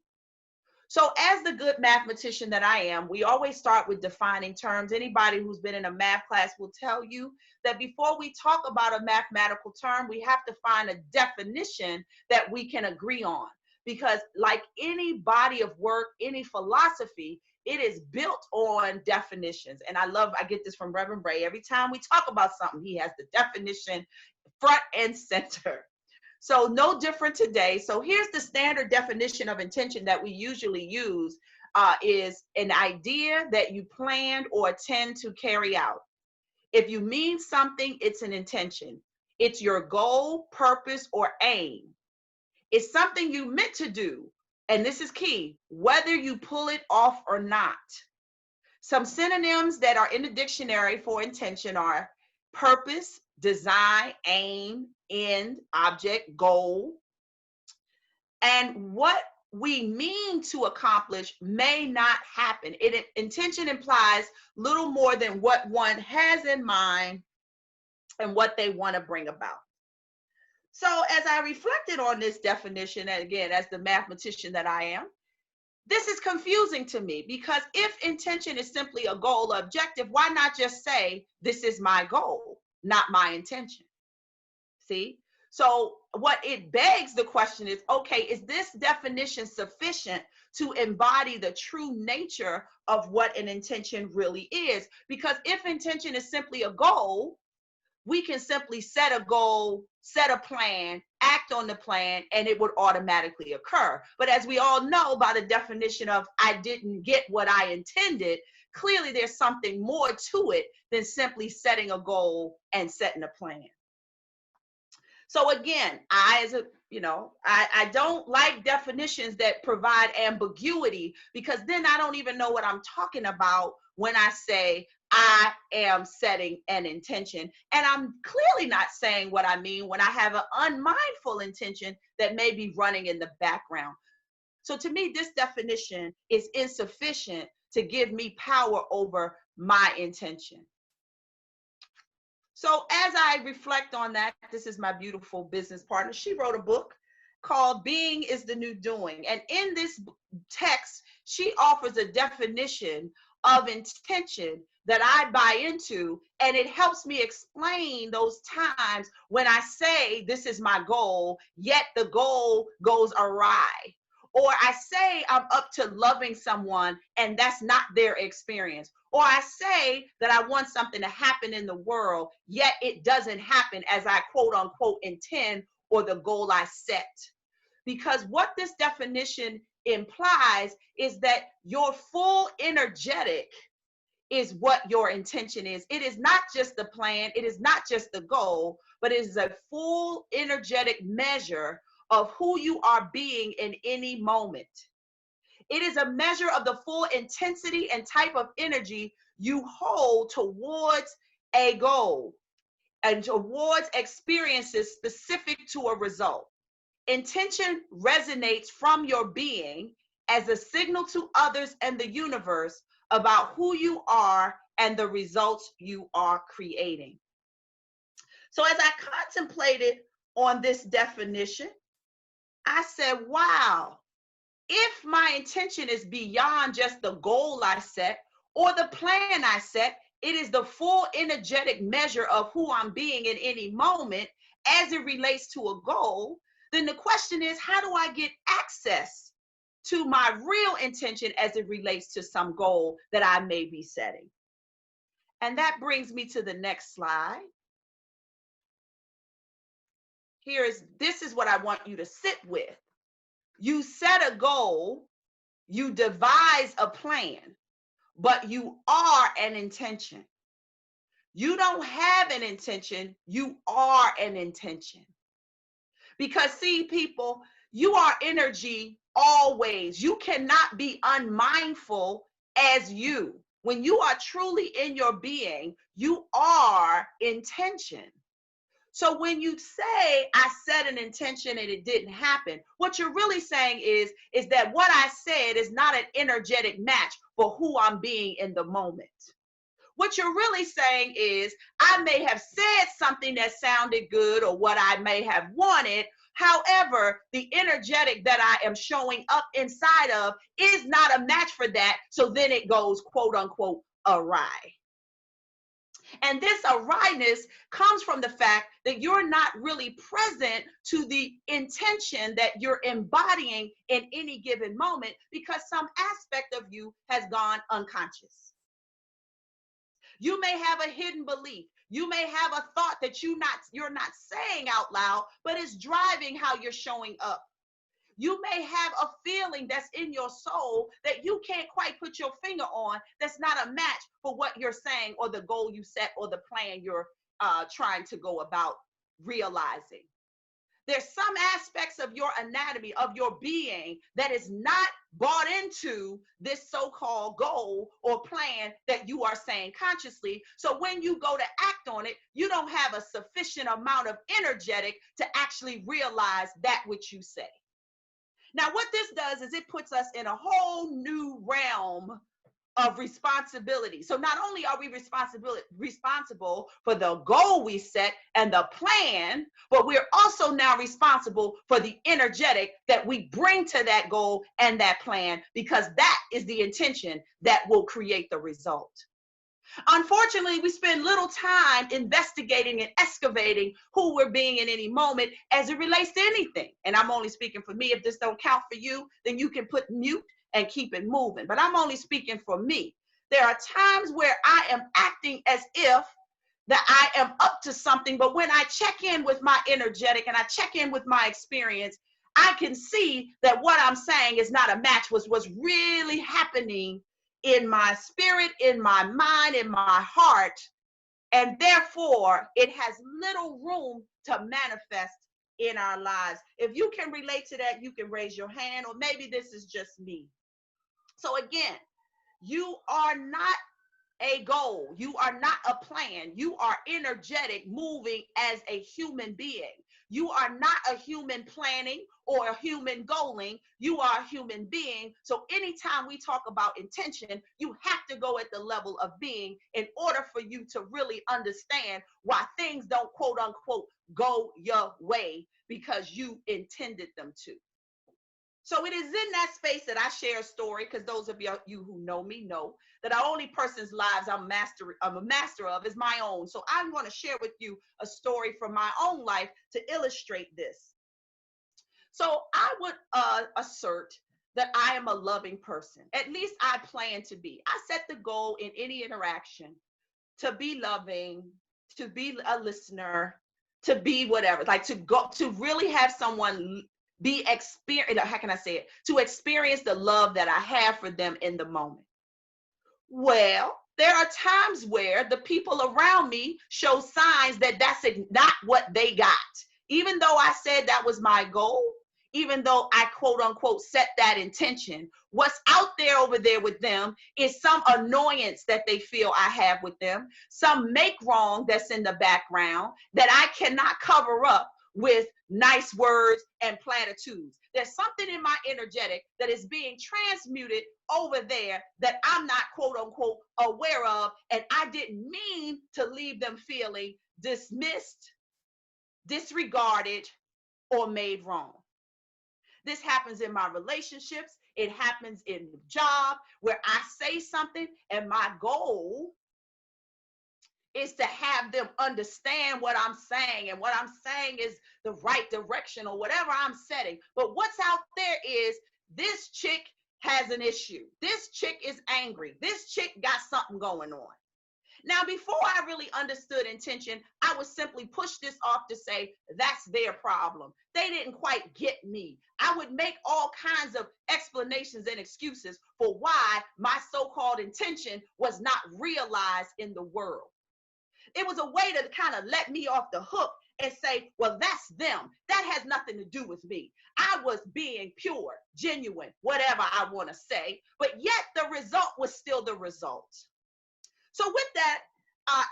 So as the good mathematician that I am, we always start with defining terms. Anybody who's been in a math class will tell you that before we talk about a mathematical term, we have to find a definition that we can agree on. Because like any body of work, any philosophy, it is built on definitions. And I get this from Reverend Bray. Every time we talk about something, he has the definition front and center. So no different today. So here's the standard definition of intention that we usually use is an idea that you planned or intend to carry out. If you mean something, it's an intention. It's your goal, purpose, or aim. It's something you meant to do. And this is key, whether you pull it off or not. Some synonyms that are in the dictionary for intention are purpose, design, aim, end, object, goal. And what we mean to accomplish may not happen. Intention implies little more than what one has in mind and what they want to bring about. So as I reflected on this definition, and again, as the mathematician that I am, this is confusing to me, because if intention is simply a goal or objective, why not just say, this is my goal, not my intention? See? So what it begs the question is, okay, is this definition sufficient to embody the true nature of what an intention really is? Because if intention is simply a goal, we can simply set a goal, set a plan, act on the plan, and it would automatically occur. But as we all know, by the definition of I didn't get what I intended, clearly there's something more to it than simply setting a goal and setting a plan. So again, I don't like definitions that provide ambiguity, because then I don't even know what I'm talking about when I say I am setting an intention. And I'm clearly not saying what I mean when I have an unmindful intention that may be running in the background. So to me, this definition is insufficient to give me power over my intention. So as I reflect on that, this is my beautiful business partner. She wrote a book called Being is the New Doing. And in this text, she offers a definition of intention that I buy into, and it helps me explain those times when I say this is my goal, yet the goal goes awry. Or I say I'm up to loving someone and that's not their experience. Or I say that I want something to happen in the world, yet it doesn't happen as I quote unquote intend or the goal I set. Because what this definition implies is that your full energetic is what your intention is. It is not just the plan, it is not just the goal, but it is a full energetic measure of who you are being in any moment. It is a measure of the full intensity and type of energy you hold towards a goal and towards experiences specific to a result. Intention resonates from your being as a signal to others and the universe about who you are and the results you are creating. So as I contemplated on this definition, I said, wow, if my intention is beyond just the goal I set or the plan I set, it is the full energetic measure of who I'm being in any moment as it relates to a goal, then the question is, how do I get access to my real intention as it relates to some goal that I may be setting? And that brings me to the next slide. This is what I want you to sit with. You set a goal, you devise a plan, but you are an intention. You don't have an intention, you are an intention. Because see, people, you are energy always. You cannot be unmindful as you. When you are truly in your being, you are intention. So when you say, I set an intention and it didn't happen, what you're really saying is that what I said is not an energetic match for who I'm being in the moment. What you're really saying is, I may have said something that sounded good or what I may have wanted. However, the energetic that I am showing up inside of is not a match for that. So then it goes, quote unquote, awry. And this awryness comes from the fact that you're not really present to the intention that you're embodying in any given moment, because some aspect of you has gone unconscious. You may have a hidden belief. You may have a thought that you're not saying out loud, but it's driving how you're showing up. You may have a feeling that's in your soul that you can't quite put your finger on, that's not a match for what you're saying or the goal you set or the plan you're trying to go about realizing. There's some aspects of your anatomy, of your being, that is not bought into this so-called goal or plan that you are saying consciously. So when you go to act on it, you don't have a sufficient amount of energetic to actually realize that which you say. Now, what this does is it puts us in a whole new realm of responsibility. So not only are we responsible for the goal we set and the plan, but we're also now responsible for the energetic that we bring to that goal and that plan, because that is the intention that will create the result. Unfortunately, we spend little time investigating and excavating who we're being in any moment as it relates to anything. And I'm only speaking for me. If this don't count for you, then you can put mute and keep it moving. But I'm only speaking for me. There are times where I am acting as if that I am up to something, but when I check in with my energetic and I check in with my experience, I can see that what I'm saying is not a match with what's really happening in my spirit, in my mind, in my heart, and therefore it has little room to manifest in our lives. If you can relate to that, you can raise your hand, or maybe this is just me. So again, you are not a goal. You are not a plan. You are energetic, moving as a human being. You are not a human planning or a human goaling. You are a human being. So anytime we talk about intention, you have to go at the level of being in order for you to really understand why things don't, quote unquote, go your way because you intended them to. So it is in that space that I share a story, because those of you who know me know that the only person's lives I'm a master of is my own. So I'm going to share with you a story from my own life to illustrate this. So I would assert that I am a loving person. At least I plan to be. I set the goal in any interaction to be loving, to be a listener, to be whatever, like to really have someone be experience, how can I say it, to experience the love that I have for them in the moment. Well, there are times where the people around me show signs that that's not what they got. Even though I said that was my goal, even though I quote unquote set that intention, what's out there over there with them is some annoyance that they feel I have with them, some make wrong that's in the background that I cannot cover up with nice words and platitudes. There's something in my energetic that is being transmuted over there that I'm not quote unquote aware of, and I didn't mean to leave them feeling dismissed, disregarded, or made wrong. This happens in my relationships. It happens in the job where I say something and my goal is to have them understand what I'm saying, and what I'm saying is the right direction or whatever I'm setting. But what's out there is this chick has an issue. This chick is angry. This chick got something going on. Now, before I really understood intention, I would simply push this off to say, that's their problem. They didn't quite get me. I would make all kinds of explanations and excuses for why my so-called intention was not realized in the world. It was a way to kind of let me off the hook and say, well, that's them. That has nothing to do with me. I was being pure, genuine, whatever I want to say, but yet the result was still the result. So with that,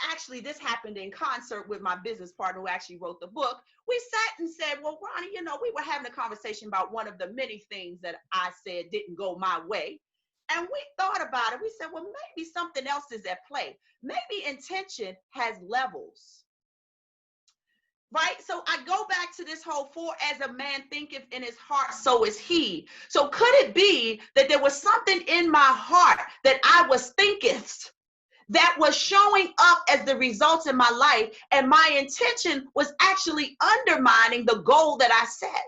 actually, this happened in concert with my business partner who actually wrote the book. We sat and said, well, Roni, we were having a conversation about one of the many things that I said didn't go my way. And we thought about it. We said, well, maybe something else is at play. Maybe intention has levels. Right? So I go back to this whole, for as a man thinketh in his heart, so is he. So could it be that there was something in my heart that I was thinketh that was showing up as the results in my life, and my intention was actually undermining the goal that I set?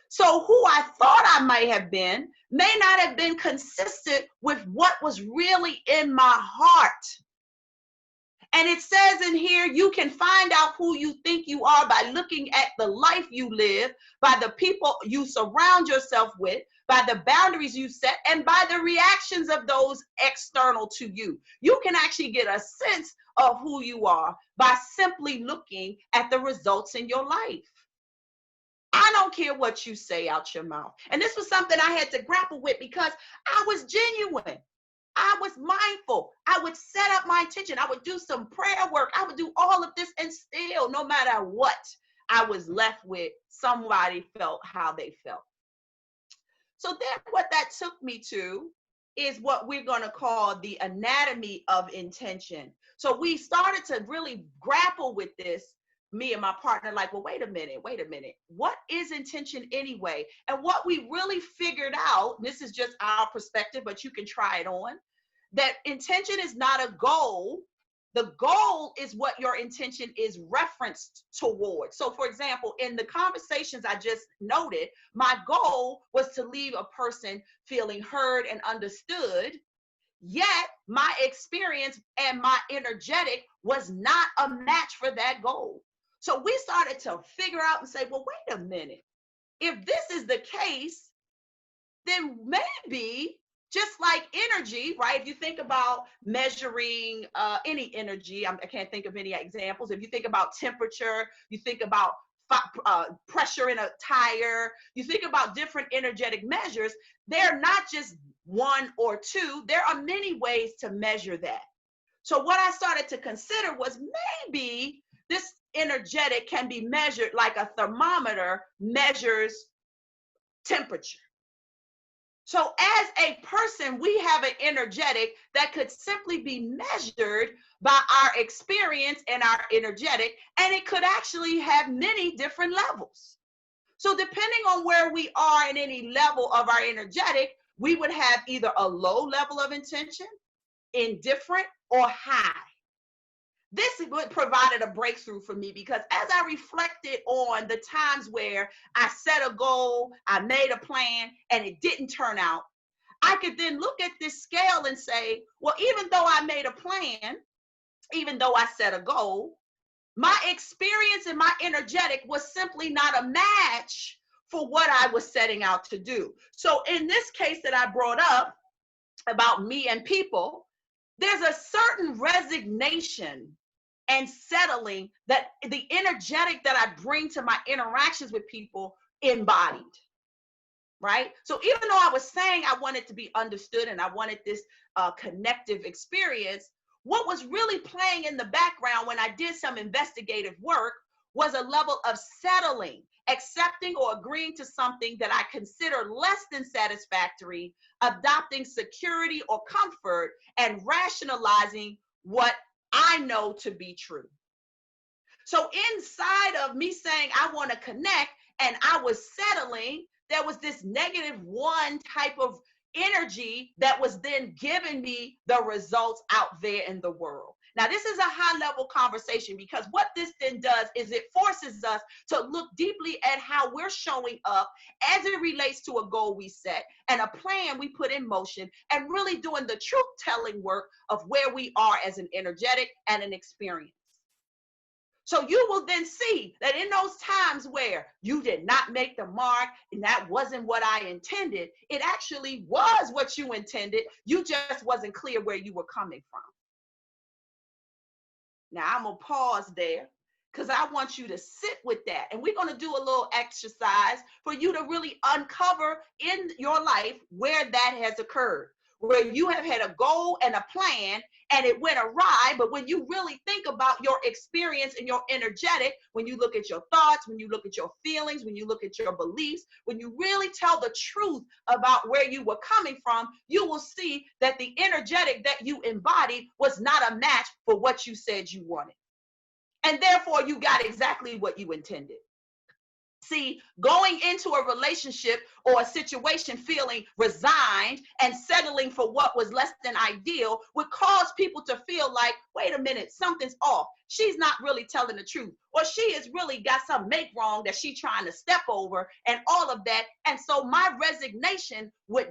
So who I thought I might have been may not have been consistent with what was really in my heart. And it says in here, you can find out who you think you are by looking at the life you live, by the people you surround yourself with, by the boundaries you set, and by the reactions of those external to you. You can actually get a sense of who you are by simply looking at the results in your life. I don't care what you say out your mouth. And this was something I had to grapple with because I was genuine. I was mindful. I would set up my intention. I would do some prayer work. I would do all of this, and still, no matter what, I was left with somebody felt how they felt. So then what that took me to is what we're going to call the anatomy of intention. So we started to really grapple with this, me and my partner, like, well, wait a minute. What is intention anyway? And what we really figured out, this is just our perspective, but you can try it on, that intention is not a goal. The goal is what your intention is referenced towards. So for example, in the conversations I just noted, my goal was to leave a person feeling heard and understood, yet my experience and my energetic was not a match for that goal. So we started to figure out and say, well, wait a minute. If this is the case, then maybe just like energy, right? If you think about measuring any energy, I can't think of any examples. If you think about temperature, you think about pressure in a tire, you think about different energetic measures, they're not just one or two. There are many ways to measure that. So what I started to consider was maybe this energetic can be measured like a thermometer measures temperature. So as a person, we have an energetic that could simply be measured by our experience and our energetic, and it could actually have many different levels. So depending on where we are in any level of our energetic, we would have either a low level of intention, indifferent, or high. This provided a breakthrough for me because as I reflected on the times where I set a goal, I made a plan, and it didn't turn out, I could then look at this scale and say, well, even though I made a plan, even though I set a goal, my experience and my energetic was simply not a match for what I was setting out to do. So in this case that I brought up about me and people, there's a certain resignation and settling that the energetic that I bring to my interactions with people embodied, right? So even though I was saying I wanted to be understood and I wanted this connective experience, what was really playing in the background when I did some investigative work was a level of settling, accepting or agreeing to something that I consider less than satisfactory, adopting security or comfort, and rationalizing what I know to be true. So inside of me saying I want to connect and I was settling, there was this -1 type of energy that was then giving me the results out there in the world. Now, this is a high level conversation because what this then does is it forces us to look deeply at how we're showing up as it relates to a goal we set and a plan we put in motion and really doing the truth telling work of where we are as an energetic and an experience. So you will then see that in those times where you did not make the mark and that wasn't what I intended, it actually was what you intended. You just wasn't clear where you were coming from. Now I'm going to pause there because I want you to sit with that. And we're going to do a little exercise for you to really uncover in your life where that has occurred, where you have had a goal and a plan and it went awry. But when you really think about your experience and your energetic, when you look at your thoughts, when you look at your feelings, when you look at your beliefs, when you really tell the truth about where you were coming from, you will see that the energetic that you embodied was not a match for what you said you wanted. And therefore you got exactly what you intended. See, going into a relationship or a situation feeling resigned and settling for what was less than ideal would cause people to feel like, wait a minute, something's off. She's not really telling the truth. Or she has really got some make wrong that she's trying to step over and all of that. And so my resignation would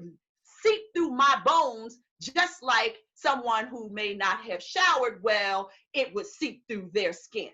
seep through my bones just like someone who may not have showered well, it would seep through their skin.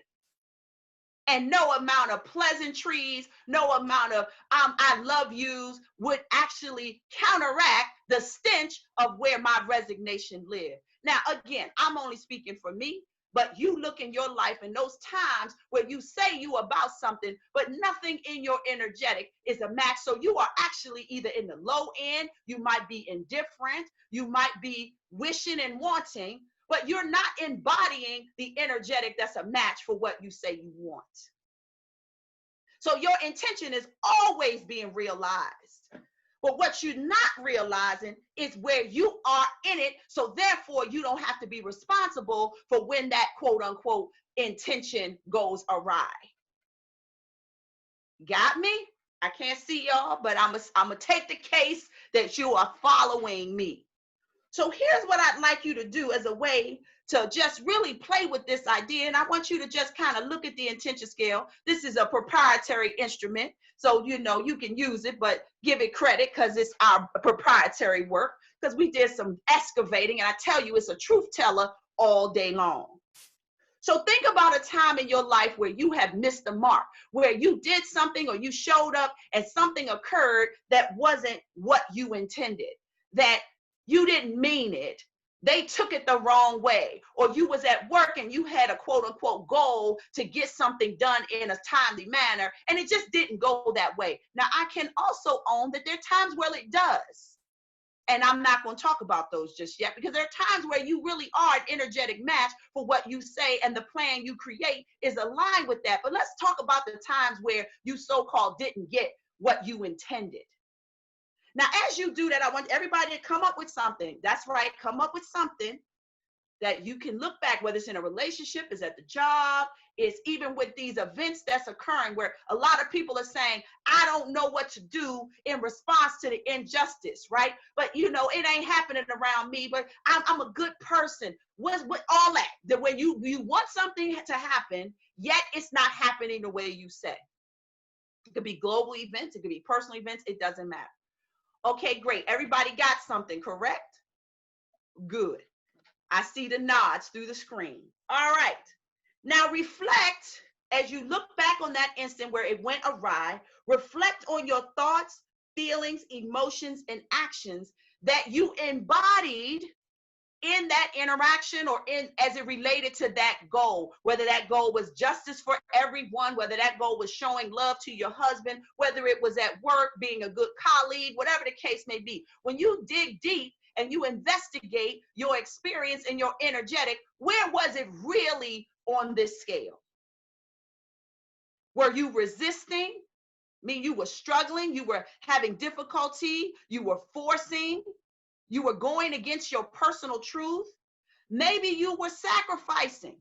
And no amount of pleasantries, no amount of I love yous would actually counteract the stench of where my resignation lived. Now, again, I'm only speaking for me, but you look in your life in those times where you say you about something, but nothing in your energetic is a match. So you are actually either in the low end, you might be indifferent, you might be wishing and wanting, but you're not embodying the energetic that's a match for what you say you want. So your intention is always being realized. But what you're not realizing is where you are in it. So therefore, you don't have to be responsible for when that quote unquote intention goes awry. Got me? I can't see y'all, but I'm gonna take the case that you are following me. So here's what I'd like you to do as a way to just really play with this idea. And I want you to just kind of look at the intention scale. This is a proprietary instrument. So, you know, you can use it, but give it credit because it's our proprietary work, because we did some excavating. And I tell you, it's a truth teller all day long. So think about a time in your life where you have missed the mark, where you did something or you showed up and something occurred that wasn't what you intended, that you didn't mean it. They took it the wrong way. Or you was at work and you had a quote unquote goal to get something done in a timely manner and it just didn't go that way. Now I can also own that there are times where it does. And I'm not going to talk about those just yet, because there are times where you really are an energetic match for what you say, and the plan you create is aligned with that. But let's talk about the times where you so-called didn't get what you intended. Now, as you do that, I want everybody to come up with something. That's right. Come up with something that you can look back, whether it's in a relationship, is at the job, it's even with these events that's occurring where a lot of people are saying, I don't know what to do in response to the injustice, right? But you know, it ain't happening around me, but I'm a good person. What all that when you want something to happen, yet it's not happening the way you say. It could be global events, it could be personal events, it doesn't matter. Okay, great. Everybody got something, correct? Good. I see the nods through the screen. All right. Now reflect as you look back on that instant where it went awry. Reflect on your thoughts, feelings, emotions, and actions that you embodied in that interaction or in as it related to that goal, whether that goal was justice for everyone, whether that goal was showing love to your husband, whether it was at work, being a good colleague, whatever the case may be. When you dig deep and you investigate your experience and your energetic, where was it really on this scale? Were you resisting? I mean, you were struggling, you were having difficulty, you were forcing, you were going against your personal truth. Maybe you were sacrificing,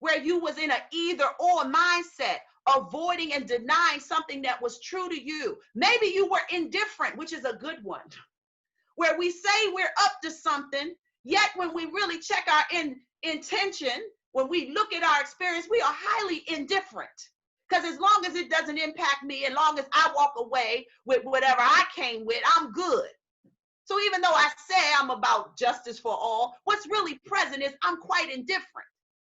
where you was in an either or mindset, avoiding and denying something that was true to you. Maybe you were indifferent, which is a good one, where we say we're up to something, yet when we really check our intention, when we look at our experience, we are highly indifferent. Because as long as it doesn't impact me, as long as I walk away with whatever I came with, I'm good. So even though I say I'm about justice for all, what's really present is I'm quite indifferent.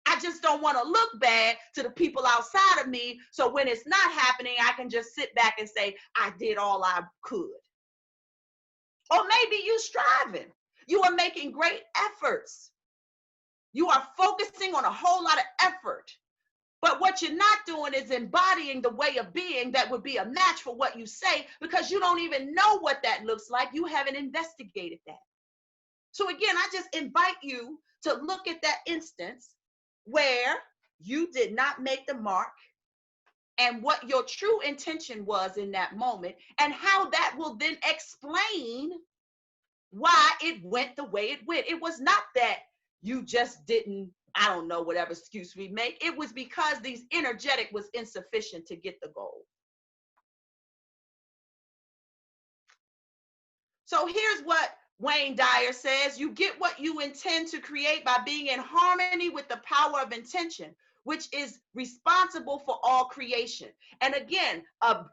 I just don't want to look bad to the people outside of me. So when it's not happening, I can just sit back and say, I did all I could. Or maybe you striving. You are making great efforts. You are focusing on a whole lot of effort. But what you're not doing is embodying the way of being that would be a match for what you say, because you don't even know what that looks like. You haven't investigated that. So again, I just invite you to look at that instance where you did not make the mark and what your true intention was in that moment, and how that will then explain why it went the way it went. It was not that you just didn't, I don't know, whatever excuse we make. It was because these energetic was insufficient to get the goal. So here's what Wayne Dyer says: you get what you intend to create by being in harmony with the power of intention, which is responsible for all creation. And again,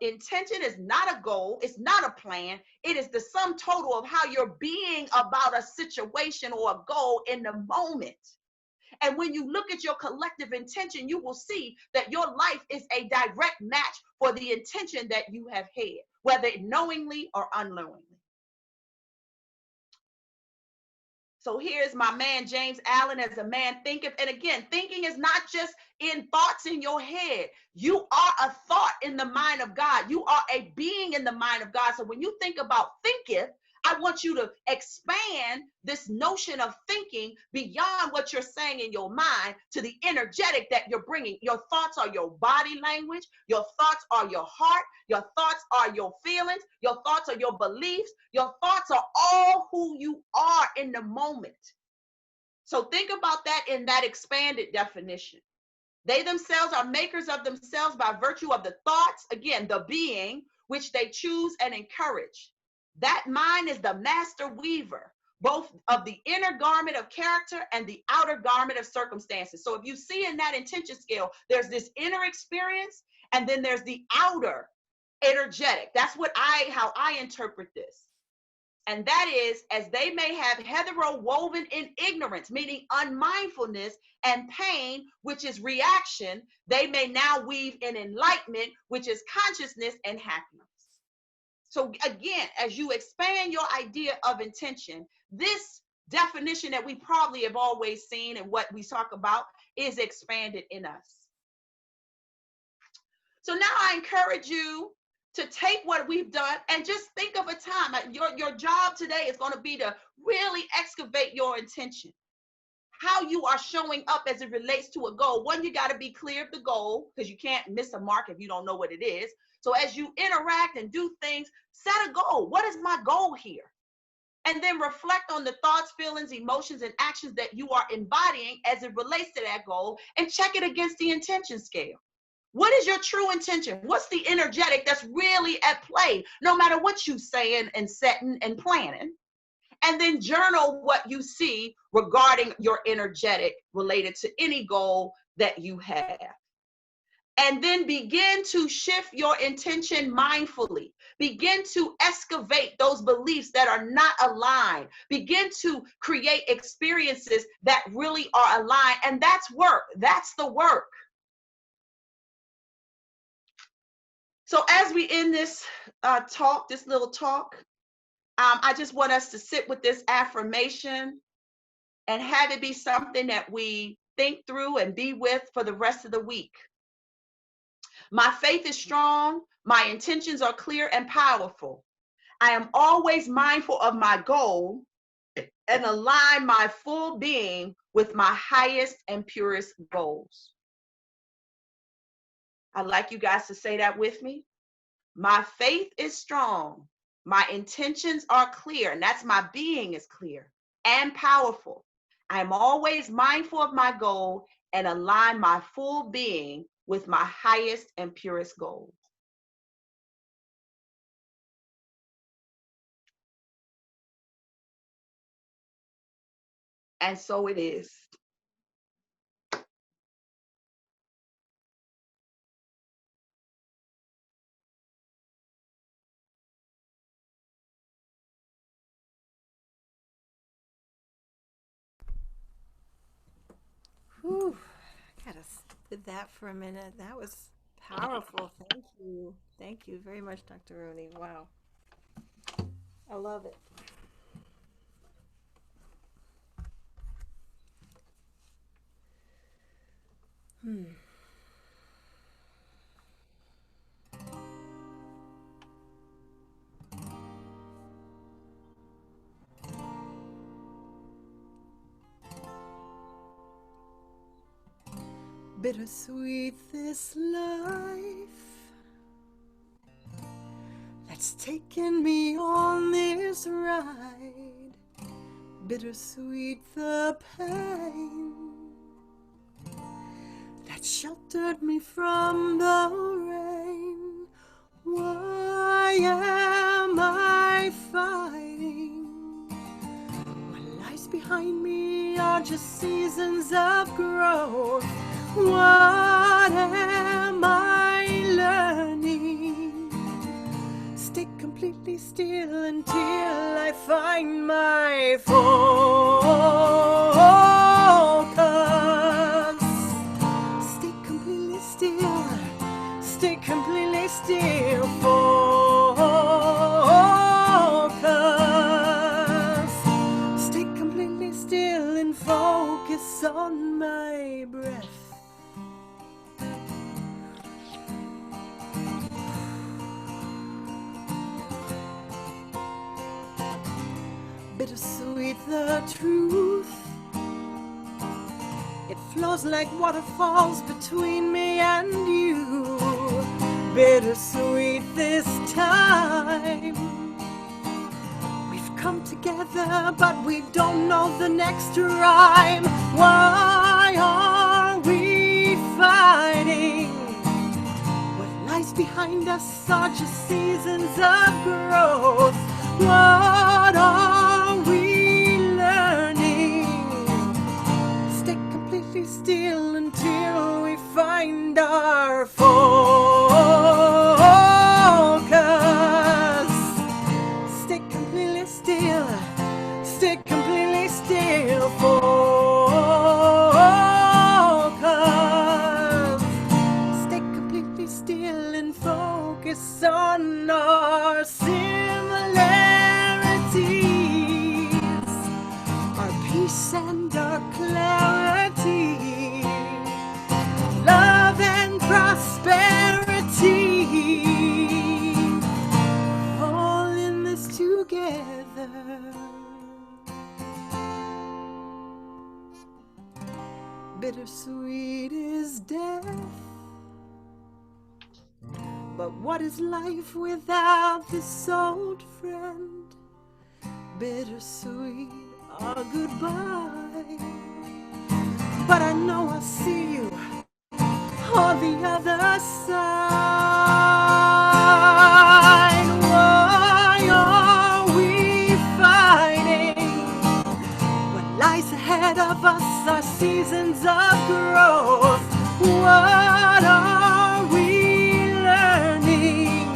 intention is not a goal, it's not a plan, it is the sum total of how you're being about a situation or a goal in the moment. And when you look at your collective intention, you will see that your life is a direct match for the intention that you have had, whether knowingly or unknowingly. So here's my man, James Allen, as a man thinketh. And again, thinking is not just in thoughts in your head. You are a thought in the mind of God. You are a being in the mind of God. So when you think about thinketh, I want you to expand this notion of thinking beyond what you're saying in your mind to the energetic that you're bringing. Your thoughts are your body language. Your thoughts are your heart. Your thoughts are your feelings. Your thoughts are your beliefs. Your thoughts are all who you are in the moment. So think about that in that expanded definition. They themselves are makers of themselves by virtue of the thoughts, again, the being, which they choose and encourage. That mind is the master weaver, both of the inner garment of character and the outer garment of circumstances. So if you see in that intention scale, there's this inner experience, and then there's the outer energetic. That's how I interpret this. And that is, as they may have hitherto woven in ignorance, meaning unmindfulness, and pain, which is reaction, they may now weave in enlightenment, which is consciousness and happiness. So again, as you expand your idea of intention, this definition that we probably have always seen and what we talk about is expanded in us. So now I encourage you to take what we've done and just think of a time. Your job today is going to be to really excavate your intention, how you are showing up as it relates to a goal. One, you got to be clear of the goal, because you can't miss a mark if you don't know what it is. So as you interact and do things, set a goal. What is my goal here? And then reflect on the thoughts, feelings, emotions, and actions that you are embodying as it relates to that goal, and check it against the intention scale. What is your true intention? What's the energetic that's really at play, no matter what you saying and setting and planning? And then journal what you see regarding your energetic related to any goal that you have. And then begin to shift your intention mindfully. Begin to excavate those beliefs that are not aligned. Begin to create experiences that really are aligned. And that's work. That's the work. So as we end this little talk, I just want us to sit with this affirmation and have it be something that we think through and be with for the rest of the week. My faith is strong. My intentions are clear and powerful. I am always mindful of my goal and align my full being with my highest and purest goals. I'd like you guys to say that with me. My faith is strong. My intentions are clear, and that's my being is clear and powerful. I'm always mindful of my goal and align my full being with my highest and purest goals. And so it is. Whew, I gotta sit with that for a minute. That was powerful. Thank you. Thank you very much, Dr. Roni. Wow. I love it. Bittersweet this life that's taken me on this ride. Bittersweet the pain that sheltered me from the rain. Why am I fighting? What lies behind me are just seasons of growth. What am I learning? Stay completely still until I find my focus. Stay completely still. Stay completely still. Focus. Stay completely still and focus on my breath. bittersweet the truth. It flows like waterfalls between me and you. Bittersweet this time. We've come together, but we don't know the next rhyme. Why are we fighting? What lies behind us are just seasons of growth. What are we learning? Stay completely still until we find our focus. Stay completely still. Stay completely still. Focus. Stay completely still and focus on our similarities, our peace and our clarity, love and prosperity, all in this together. Bittersweet is death, but what is life without this old friend? Bittersweet our goodbye, but I know I'll see you on the other side. Why are we fighting? What lies ahead of us are seasons of growth. What are we learning?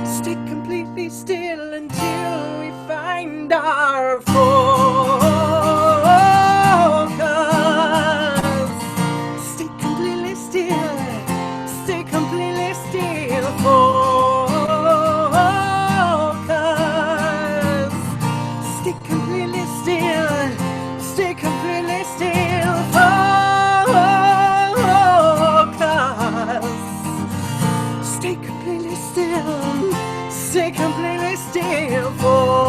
Stay completely still until we find our focus. Stay completely still. Stay completely still. Focus. Stay completely still. Stay completely still. Focus. Stay completely still. Stay completely still. Focus.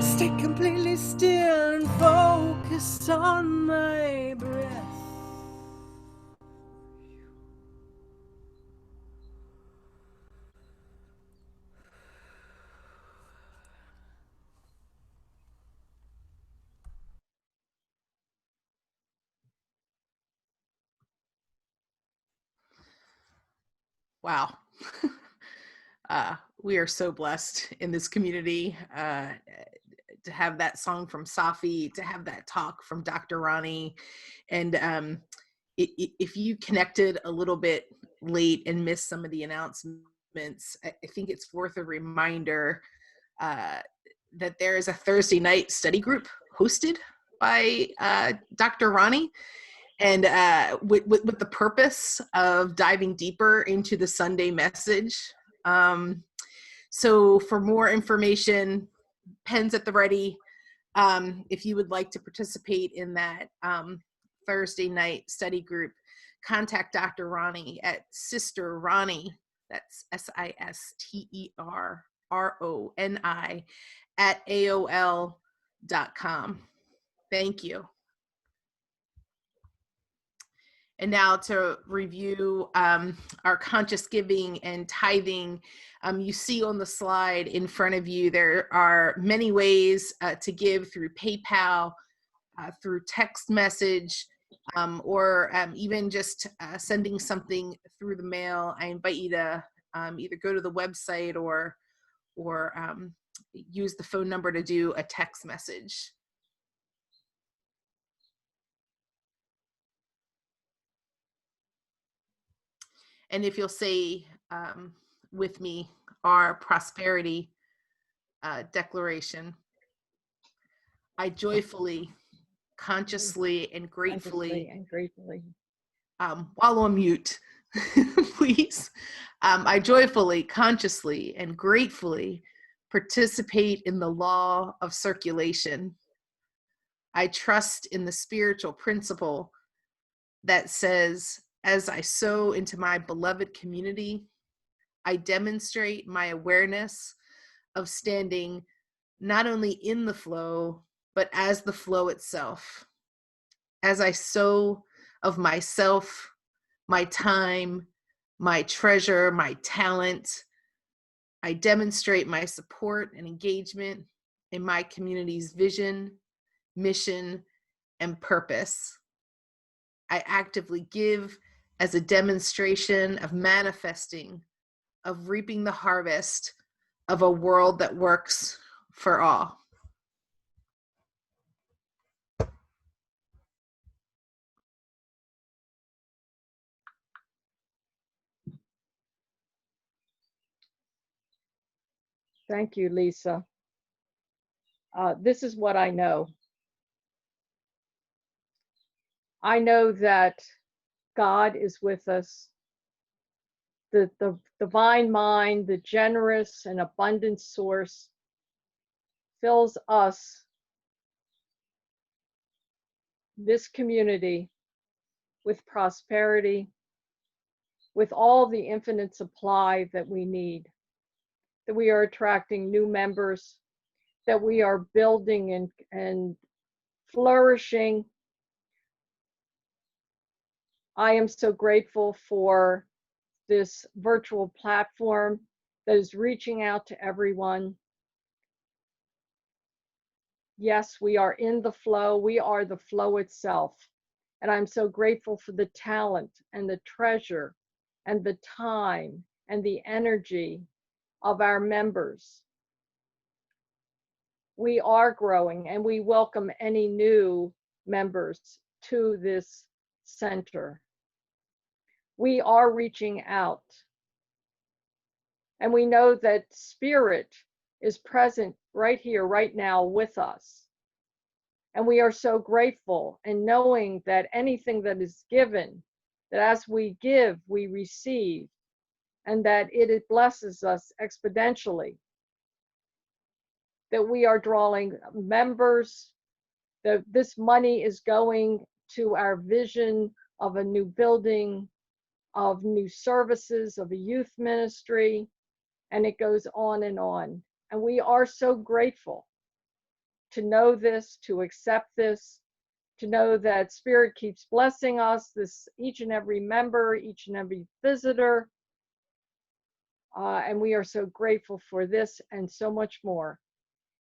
Stay completely still and focus on my breath. Wow. We are so blessed in this community to have that song from Safi, to have that talk from Dr. Roni. And if you connected a little bit late and missed some of the announcements, I think it's worth a reminder that there is a Thursday night study group hosted by Dr. Roni, and with the purpose of diving deeper into the Sunday message. So for more information, pens at the ready. If you would like to participate in that Thursday night study group, contact Dr. Roni at Sister Roni, that's SisterRoni at AOL.com. Thank you. And now to review our conscious giving and tithing. You see on the slide in front of you, there are many ways to give through PayPal, through text message, or even just sending something through the mail. I invite you to either go to the website or use the phone number to do a text message. And if you'll say with me, our prosperity declaration. I joyfully, consciously, and gratefully, while on mute, please. I joyfully, consciously, and gratefully participate in the law of circulation. I trust in the spiritual principle that says, as I sow into my beloved community, I demonstrate my awareness of standing not only in the flow, but as the flow itself. As I sow of myself, my time, my treasure, my talent, I demonstrate my support and engagement in my community's vision, mission, and purpose. I actively give as a demonstration of manifesting, of reaping the harvest of a world that works for all. Thank you, Lisa. This is what I know. I know that God is with us. The divine mind, the generous and abundant source, fills us, this community, with prosperity, with all the infinite supply that we need, that we are attracting new members, that we are building and flourishing. I am so grateful for this virtual platform that is reaching out to everyone. Yes, we are in the flow. We are the flow itself. And I'm so grateful for the talent and the treasure and the time and the energy of our members. We are growing, and we welcome any new members to this center. We are reaching out, and we know that Spirit is present right here, right now with us. And we are so grateful, and knowing that anything that is given, that as we give, we receive, and that it blesses us exponentially. That we are drawing members, that this money is going to our vision of a new building, of new services, of a youth ministry, and it goes on and on. And we are so grateful to know this, to accept this, to know that Spirit keeps blessing us, this each and every member, each and every visitor. And we are so grateful for this and so much more.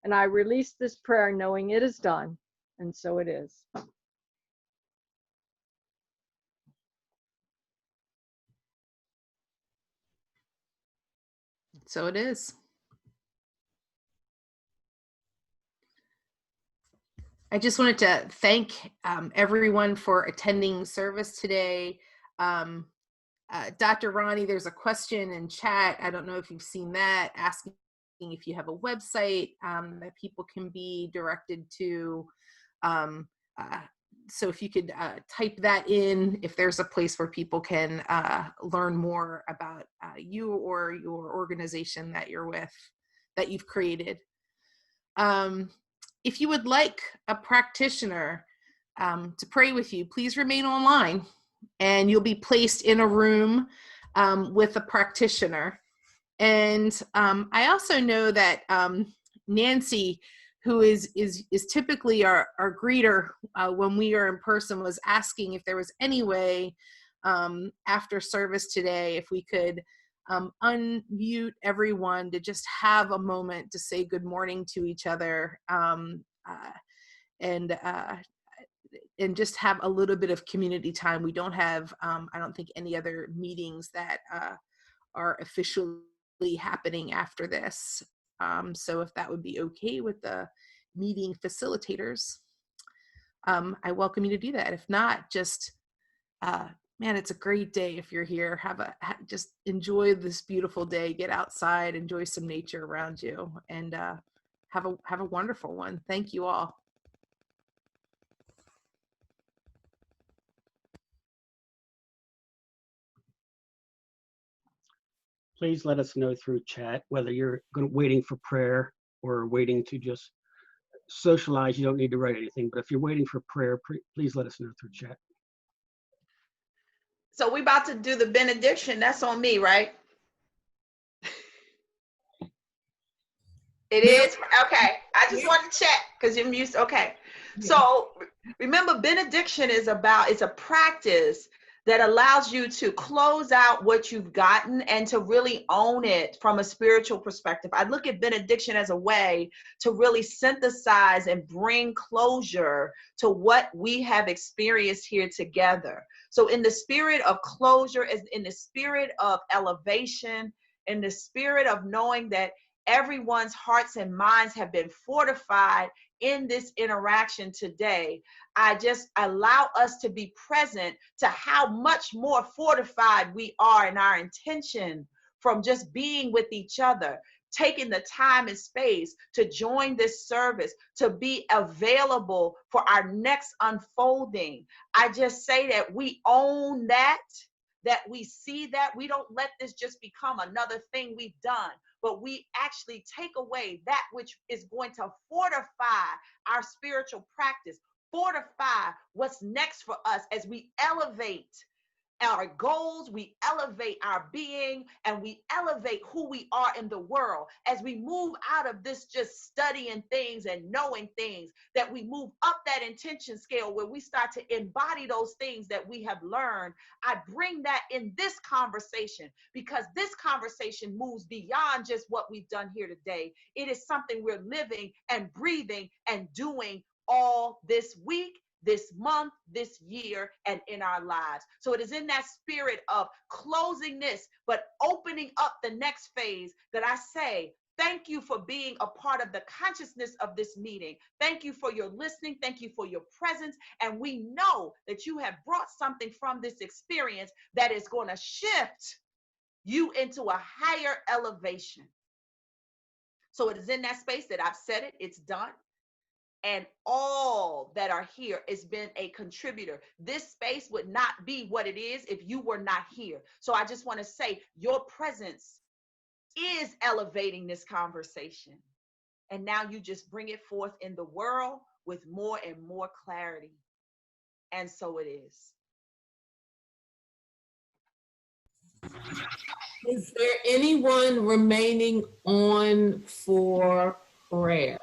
And I release this prayer knowing it is done, and so it is. So it is. I just wanted to thank everyone for attending service today. Dr. Roni, there's a question in chat. I don't know if you've seen that, asking if you have a website that people can be directed to. So if you could type that in, if there's a place where people can learn more about you or your organization that you're with, that you've created. If you would like a practitioner to pray with you, please remain online, and you'll be placed in a room with a practitioner. And I also know that Nancy, who is typically our greeter when we are in person, was asking if there was any way after service today, if we could unmute everyone to just have a moment to say good morning to each other, and just have a little bit of community time. We don't have, I don't think, any other meetings that are officially happening after this. So if that would be okay with the meeting facilitators, I welcome you to do that. If not, just, man, it's a great day if you're here. Just enjoy this beautiful day, get outside, enjoy some nature around you, and have a wonderful one. Thank you all. Please let us know through chat whether you're waiting for prayer or waiting to just socialize. You don't need to write anything, but if you're waiting for prayer, please let us know through chat. So we about to do the benediction. That's on me, right? It is? Okay. I just want to check because you're used. Okay. So remember, benediction is it's a practice that allows you to close out what you've gotten and to really own it from a spiritual perspective. I look at benediction as a way to really synthesize and bring closure to what we have experienced here together. So in the spirit of closure, in the spirit of elevation, in the spirit of knowing that everyone's hearts and minds have been fortified in this interaction today, I just allow us to be present to how much more fortified we are in our intention from just being with each other, taking the time and space to join this service, to be available for our next unfolding. I just say that we own that we see that. We don't let this just become another thing we've done, but we actually take away that which is going to fortify our spiritual practice, fortify what's next for us as we elevate our goals, we elevate our being, and we elevate who we are in the world. As we move out of this just studying things and knowing things, that we move up that intention scale where we start to embody those things that we have learned. I bring that in this conversation because this conversation moves beyond just what we've done here today. It is something we're living and breathing and doing all this week, this month, this year, and in our lives. So it is in that spirit of closing this, but opening up the next phase that I say, thank you for being a part of the consciousness of this meeting. Thank you for your listening. Thank you for your presence. And we know that you have brought something from this experience that is going to shift you into a higher elevation. So it is in that space that I've said it, it's done. And all that are here has been a contributor. This space would not be what it is if you were not here. So I just want to say your presence is elevating this conversation. And now you just bring it forth in the world with more and more clarity. And so it is. Is there anyone remaining on for prayer?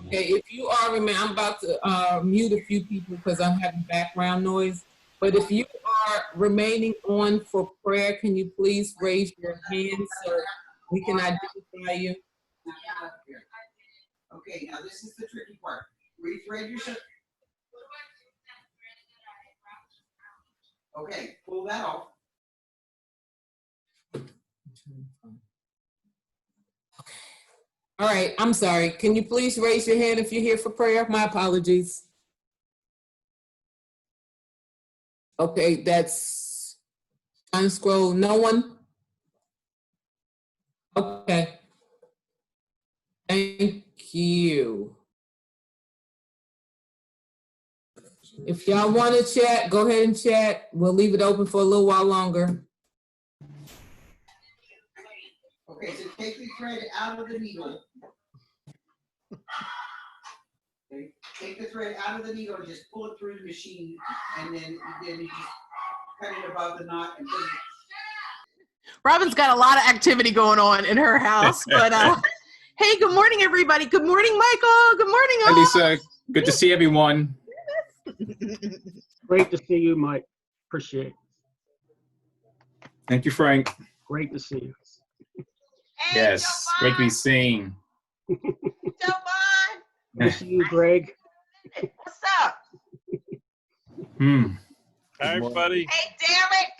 Okay, if you are I'm about to mute a few people because I'm having background noise. But if you are remaining on for prayer, can you please raise your hand so we can identify you? Okay, now this is the tricky part. Rephrase yourself. Okay, pull that off. All right, I'm sorry. Can you please raise your hand if you're here for prayer? My apologies. Okay, that's unscroll. No one? Okay. Thank you. If y'all want to chat, go ahead and chat. We'll leave it open for a little while longer. Okay, so take the thread out of the needle. Okay, take the thread out of the needle and just pull it through the machine, and then you just cut it above the knot and put it. Robin's got a lot of activity going on in her house, but hey, good morning, everybody. Good morning, Michael. Good morning, all. Hi, Lisa. Good to see everyone. Great to see you, Mike. Appreciate it. Thank you, Frank. Great to see you. Hey, Yes, great to be seen. Jovan. Good to see you, Greg. What's up? Hmm. Hi, everybody. Hey, Derek.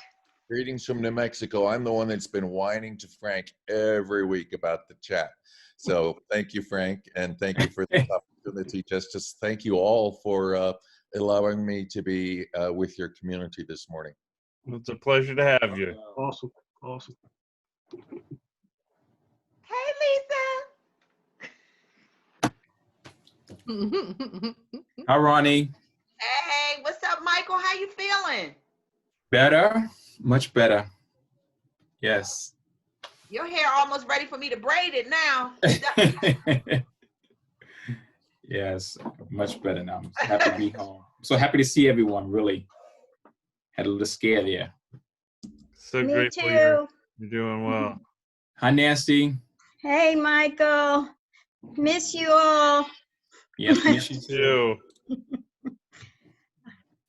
Greetings from New Mexico. I'm the one that's been whining to Frank every week about the chat. So thank you, Frank, and thank you for this opportunity. Just thank you all for allowing me to be with your community this morning. Well, it's a pleasure to have you. Awesome. Awesome. Hey, Lisa. Hi, Ronnie. Hey, what's up, Michael? How you feeling? Better? Much better. Yes. Your hair almost ready for me to braid it now. Yes, much better now. I'm happy to be home. So happy to see everyone, really. Had a little scare there. So Me grateful too. you're doing well. Hi, Nancy. Hey, Michael. Miss you all. Yes, miss you too.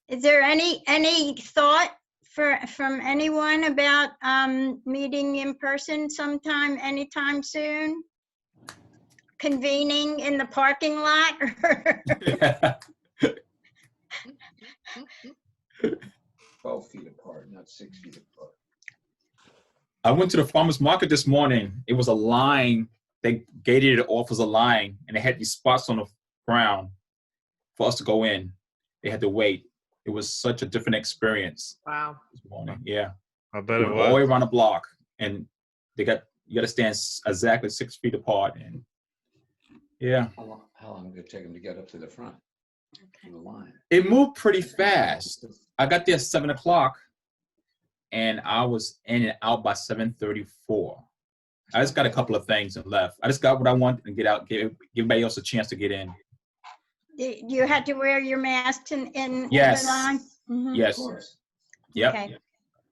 Is there any thought from anyone about meeting in person sometime, anytime soon? Convening in the parking lot? 12 feet apart, not 6 feet apart. I went to the farmer's market this morning. It was a line. They gated it off as a line, and they had these spots on the ground for us to go in. They had to wait. It was such a different experience. Wow. This morning. Yeah. I bet it All the way was. around the block, and you got to stand exactly 6 feet apart. And yeah, How long did it take them to get up to the front? To the line? it moved pretty fast. I got there at 7 o'clock, and I was in and out by 7:34. I just got a couple of things and left. I just got what I wanted and get out. Give everybody else a chance to get in. You had to wear your mask in Yes. the line? Mhm. Yes. Of course. Yep. Okay.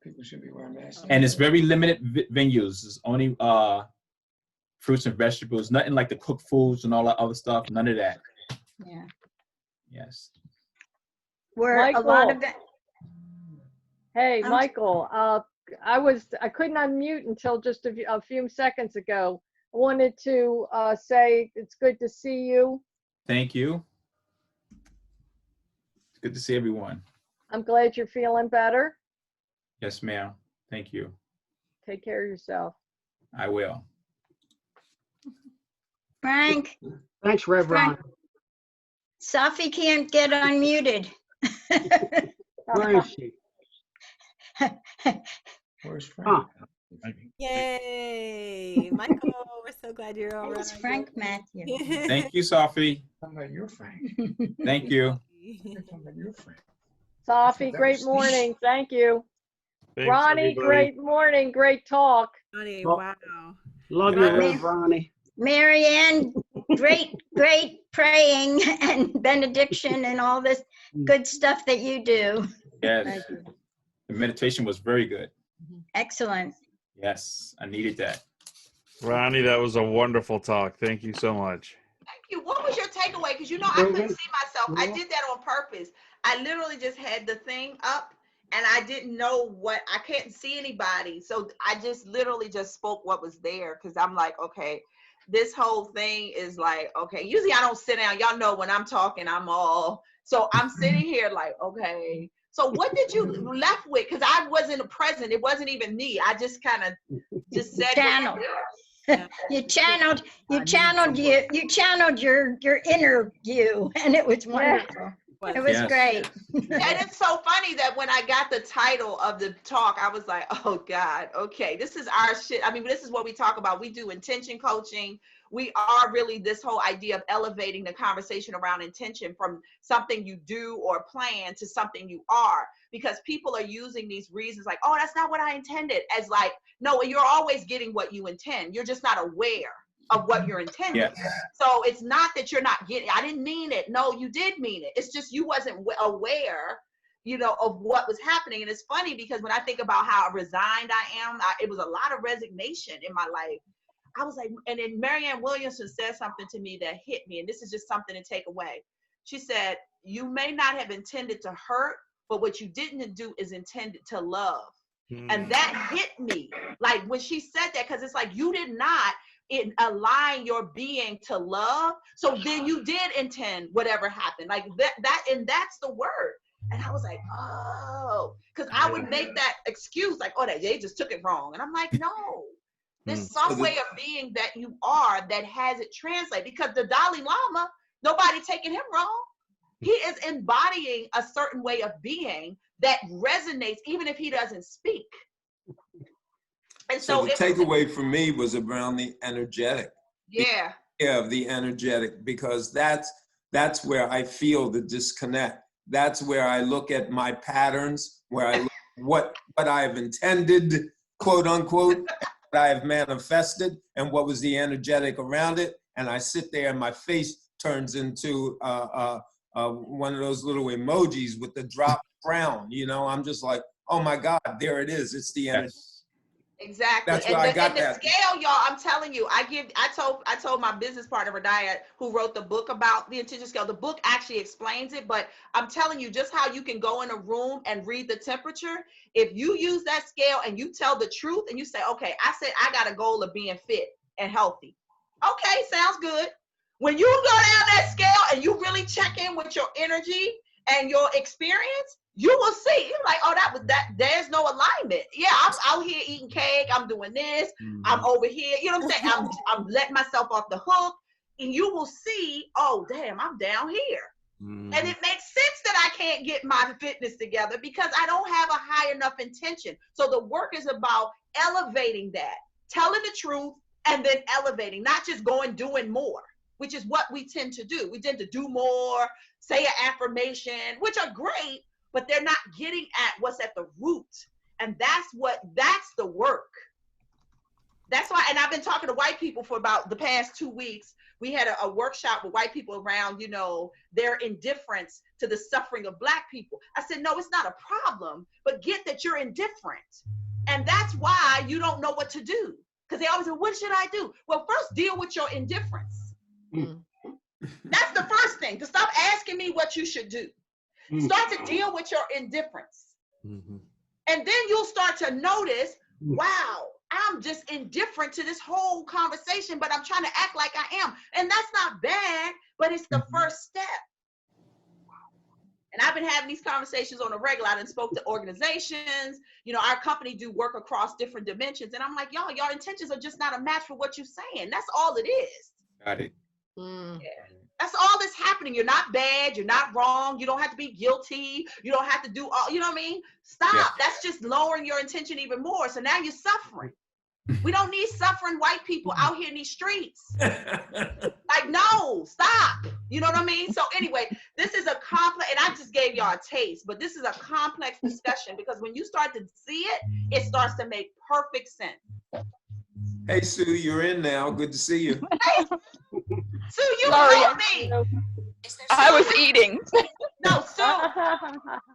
People should be wearing masks. And it's very limited venues. It's only fruits and vegetables. Nothing like the cooked foods and all that other stuff. None of that. Yeah. Yes. Were a lot of Michael. Hey, I'm- Michael, I couldn't unmute until just a few seconds ago. I wanted to say it's good to see you. Thank you. It's good to see everyone. I'm glad you're feeling better. Yes, ma'am. Thank you. Take care of yourself. I will. Frank, Thanks, Rev Ron. Safi can't get unmuted. Where is she? Where's Frank? Huh. Yay, Michael, we're so glad you're all It's right. Frank Matthew. Thank you, Sophie. How about your Frank? Thank you. How about your Frank? Sophie, That great was- morning. Thank you. Thanks, Ronnie, everybody. great morning. Great talk. Honey, Well- wow. Love you, Ronnie. Rev Ronnie. Marianne, great praying and benediction and all this good stuff that you do. Yes. Thank you. The meditation was very good. Excellent. Yes, I needed that. Ronnie, that was a wonderful talk. Thank you so much. Thank you. What was your takeaway? Because you know I couldn't see myself. I did that on purpose. I literally just had the thing up and I didn't know what, I couldn't see anybody. So I just literally just spoke what was there because I'm like, okay, this whole thing is like, okay, usually I don't sit down. Y'all know when I'm talking, I'm all, so I'm sitting here like, okay. So what did you left with? Because I wasn't present. It wasn't even me. I just kind of just said Channeled. Yeah. You channeled your inner you, and it was wonderful. It was Yes. great. And it's so funny that when I got the title of the talk, I was like, oh God, okay, this is our shit. I mean, this is what we talk about. We do intention coaching. We are really this whole idea of elevating the conversation around intention from something you do or plan to something you are, because people are using these reasons like, oh, that's not what I intended, as like, no, you're always getting what you intend. You're just not aware of what you're intending. Yes. So it's not that you're not getting, I didn't mean it. No, you did mean it. It's just you wasn't aware, you know, of what was happening. And it's funny because when I think about how resigned I am, it was a lot of resignation in my life. I was like, and then Marianne Williamson said something to me that hit me, and this is just something to take away. She said, you may not have intended to hurt, but what you didn't do is intended to love. And that hit me. Like when she said that, because it's like you did not align your being to love. So then you did intend whatever happened. Like that, and that's the word. And I was like, oh, because I would make that excuse like, oh, they just took it wrong. And I'm like, no. There's some way of being that you are that has it translate, because the Dalai Lama, nobody taking him wrong. He is embodying a certain way of being that resonates even if he doesn't speak. And So so the takeaway for me was around the energetic. Yeah. Yeah, of the energetic, because that's where I feel the disconnect. That's where I look at my patterns, where I look at what I have intended, quote unquote, what I have manifested, and what was the energetic around it. And I sit there and my face turns into one of those little emojis with the drop frown. You know, I'm just like, oh my God, there it is. It's the energy. Yes. Exactly. That's where I got the that. scale, y'all, I'm telling you, I told my business partner, Radiah, who wrote the book about the intention scale. The book actually explains it, but I'm telling you just how you can go in a room and read the temperature. If you use that scale and you tell the truth and you say, okay, I said I got a goal of being fit and healthy. Okay, sounds good. When you go down that scale and you really check in with your energy and your experience, you will see. You're like, oh, there's no alignment. Yeah, I'm out here eating cake. I'm doing this. I'm over here. You know what I'm saying? I'm letting myself off the hook. And you will see, oh, damn, I'm down here. And it makes sense that I can't get my fitness together because I don't have a high enough intention. So the work is about elevating that, telling the truth, and then elevating, not just doing more, which is what we tend to do. We tend to do more, say an affirmation, which are great, but they're not getting at what's at the root. And that's the work. That's why, and I've been talking to white people for about the past 2 weeks. We had a workshop with white people around, you know, their indifference to the suffering of Black people. I said, no, it's not a problem, but get that you're indifferent. And that's why you don't know what to do. Because they always say, what should I do? Well, first deal with your indifference. That's the first thing, to stop asking me what you should do. Start to deal with your indifference. And then you'll start to notice, wow, I'm just indifferent to this whole conversation, but I'm trying to act like I am. And that's not bad, but it's the first step. And I've been having these conversations on a regular. I done spoke to organizations. You know, our company do work across different dimensions. And I'm like, y'all intentions are just not a match for what you're saying. That's all it is. Got it. Yeah. That's all that's happening. You're not bad. You're not wrong. You don't have to be guilty. You don't have to do all, you know what I mean? Stop. Yeah. That's just lowering your intention even more. So now you're suffering. We don't need suffering white people out here in these streets. Like, no, stop. You know what I mean? So anyway, this is a complex, and I just gave y'all a taste, but this is a complex discussion because when you start to see it, it starts to make perfect sense. Hey, Sue, you're in now. Good to see you. Hey, Sue, you helped me. I was eating. No,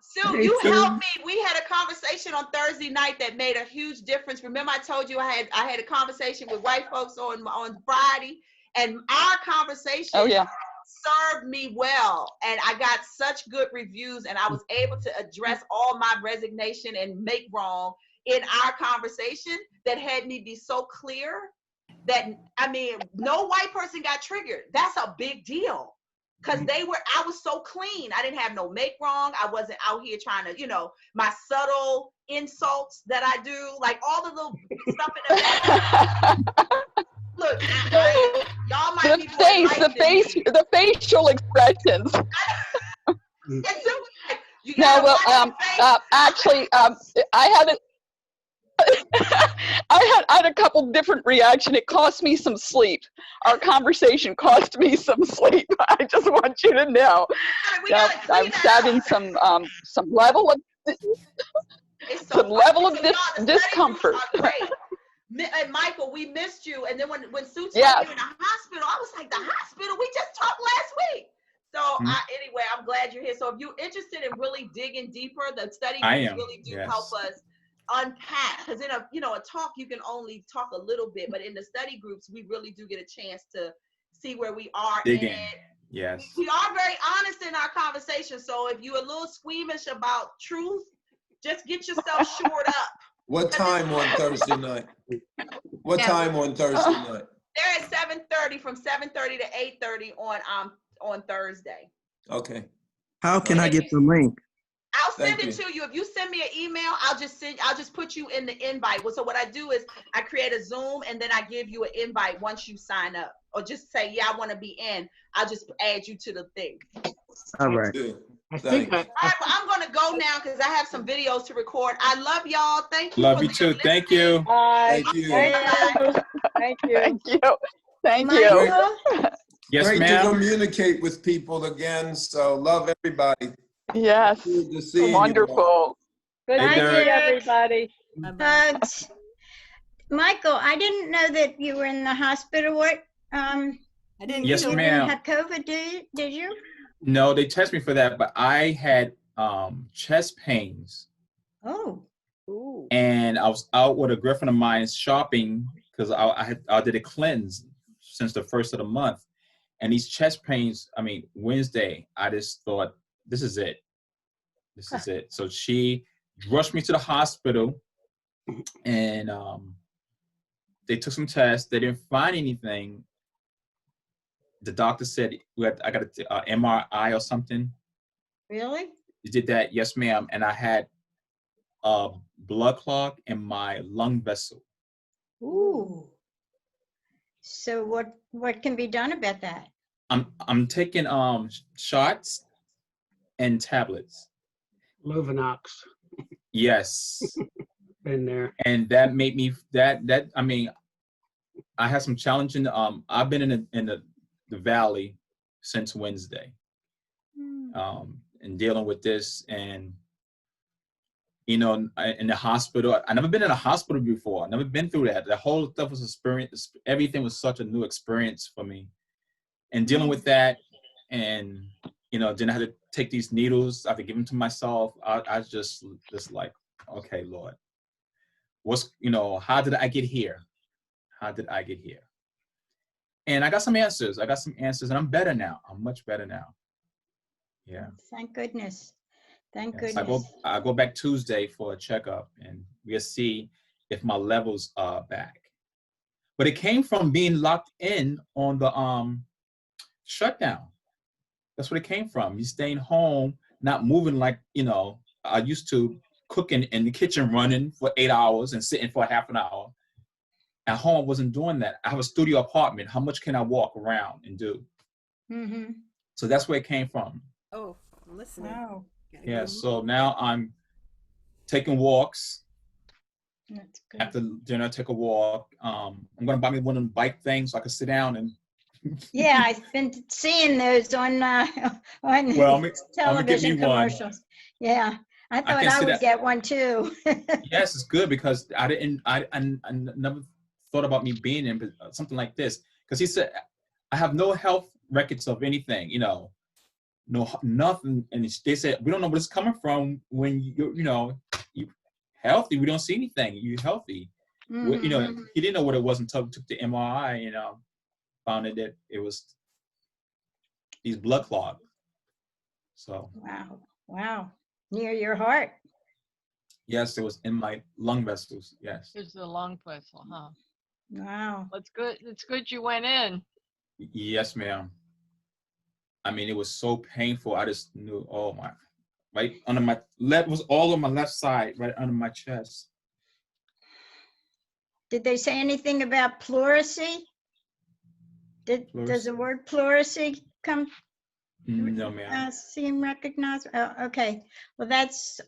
Sue, you helped me. We had a conversation on Thursday night that made a huge difference. Remember, I told you I had a conversation with white folks on Friday, and our conversation served me well, and I got such good reviews, and I was able to address all my resignation and make wrong in our conversation that had me be so clear that, I mean, no white person got triggered. That's a big deal. Because I was so clean. I didn't have no make wrong. I wasn't out here trying to, you know, my subtle insults that I do, like all the little stuff in the back. Look, y'all might be the facial expressions. Actually, I haven't. I had a couple different reactions. It cost me some sleep. Our conversation cost me some sleep. I just want you to know. I was having some level of discomfort. And Michael, we missed you. And then when Sue told you in the hospital, I was like, the hospital? We just talked last week. So anyway, I'm glad you're here. So if you're interested in really digging deeper, the study groups really do help us unpack, because in a talk you can only talk a little bit, but in the study groups we really do get a chance to see where we are in it. Yes, we are very honest in our conversation, so if you're a little squeamish about truth, just get yourself shored up. What time on Thursday night? What time on Thursday night? They're at 7:30, from 7:30 to 8:30 on Thursday. Okay. How can I get the link? I'll send it to you. If you send me an email, I'll just put you in the invite. So what I do is I create a Zoom and then I give you an invite once you sign up, or just say, yeah, I want to be in. I'll just add you to the thing. All right. All right, well, I'm going to go now because I have some videos to record. I love y'all. Thank you. Love you too. Thank you. Thank you. Thank you. Thank you. Yes, Great ma'am. to communicate with people again. So love everybody. Yes. Good to see wonderful. Good to see everybody. Michael, I didn't know that you were in the hospital. What I didn't. Yes, You didn't ma'am. have COVID, did you? No, they tested me for that, but I had chest pains. Oh. Ooh. And I was out with a girlfriend of mine shopping because I did a cleanse since the first of the month. And these chest pains, I mean, Wednesday, I just thought, this is it. This is it. So she rushed me to the hospital, and they took some tests. They didn't find anything. The doctor said, I got an MRI or something. Really? They did that, yes, ma'am. And I had a blood clot in my lung vessel. Ooh. So what can be done about that? I'm taking shots and tablets. Lovenox. Yes. Been there. And that made me I mean, I had some challenging I've been in the valley since Wednesday. And dealing with this, and you know, in the hospital. I never been in a hospital before. I never been through that. The whole stuff was experience. Everything was such a new experience for me. And dealing with that, and you know, then I had to take these needles. I had to give them to myself. I just like, okay, Lord, how did I get here? How did I get here? And I got some answers. And I'm better now. I'm much better now. Yeah. Thank goodness. Thank Yes, goodness. I go back Tuesday for a checkup, and we'll see if my levels are back. But it came from being locked in on the shutdown. That's what it came from. You staying home, not moving like, you know, I used to, cooking in the kitchen, running for 8 hours and sitting for half an hour. At home, I wasn't doing that. I have a studio apartment. How much can I walk around and do? Mm-hmm. So that's where it came from. Oh, I'm listening. Wow. Yeah, so now I'm taking walks. That's good. After dinner, take a walk. I'm gonna buy me one of them bike things so I can sit down and. Yeah, I've been seeing those on Well, television commercials. Yeah, I thought I would get one too. Yes, it's good because I never thought about me being in something like this, because he said I have no health records of anything, you know, no nothing, and they said we don't know where it's coming from. When you healthy, we don't see anything. You're healthy. Mm-hmm. You know, he didn't know what it was until he took the MRI. You know, found that it was these blood clots. So. Wow, near your heart. Yes, it was in my lung vessels. Yes. It's the lung vessel, huh? Wow. That's good. It's good you went in. Yes, ma'am. I mean, it was so painful. I just knew, oh my, right under my left was all on my left side, right under my chest. Did they say anything about pleurisy? Does the word pleurisy come? No, ma'am. Seem recognized? Okay. Well, that's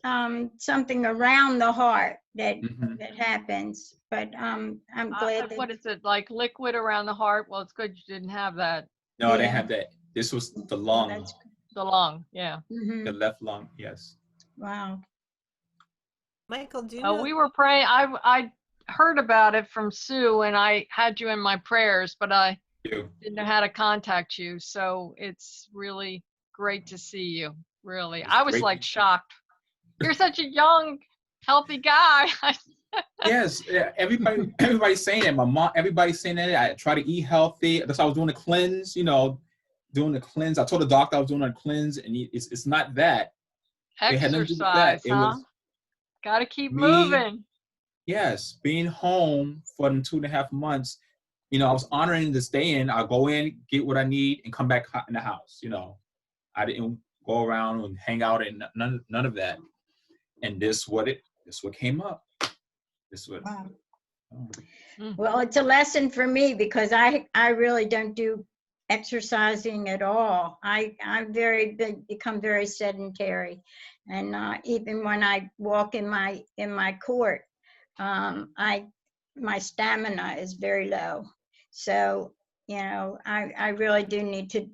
something around the heart that that happens. But I'm glad. What is it, like liquid around the heart? Well, it's good you didn't have that. No, I didn't have that. This was the lung. The lung, yeah. Mm-hmm. The left lung, yes. Wow. Michael, do you know? We were praying. I heard about it from Sue, and I had you in my prayers, but I didn't know how to contact you. So it's really great to see you. Really, I was like shocked. You're such a young, healthy guy. Yes, everybody's saying that. My mom, everybody's saying that. I try to eat healthy. That's why I was doing the cleanse. You know, doing the cleanse. I told the doctor I was doing a cleanse, and it's not that. Exercise, it was gotta keep moving. Yes, being home for them 2.5 months. You know, I was honoring to stay in. I'll go in, get what I need, and come back in the house. You know, I didn't go around and hang out and none of that. And this what came up. Wow. Well, it's a lesson for me because I really don't do exercising at all. I'm become very sedentary, and even when I walk in my court, my stamina is very low. So you know, I really do need to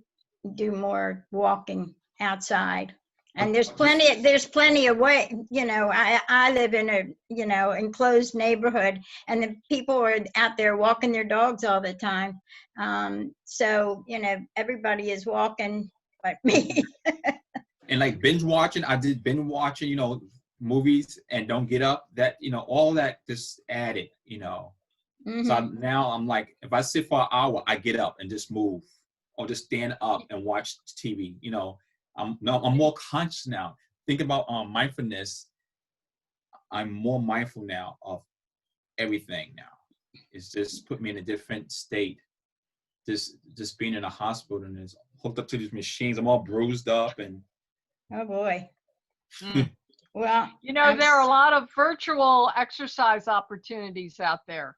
do more walking outside. And there's plenty of way, I live in a, enclosed neighborhood, and the people are out there walking their dogs all the time. So, everybody is walking but me. And like binge watching, I did binge watching, movies and don't get up. That, all that just added, Mm-hmm. So now I'm like, if I sit for an hour, I get up and just move, or just stand up and watch TV. I'm more conscious now. Think about mindfulness. I'm more mindful now of everything now. It's just put me in a different state. Just being in a hospital and is hooked up to these machines. I'm all bruised up and. Oh boy. Well, there are a lot of virtual exercise opportunities out there.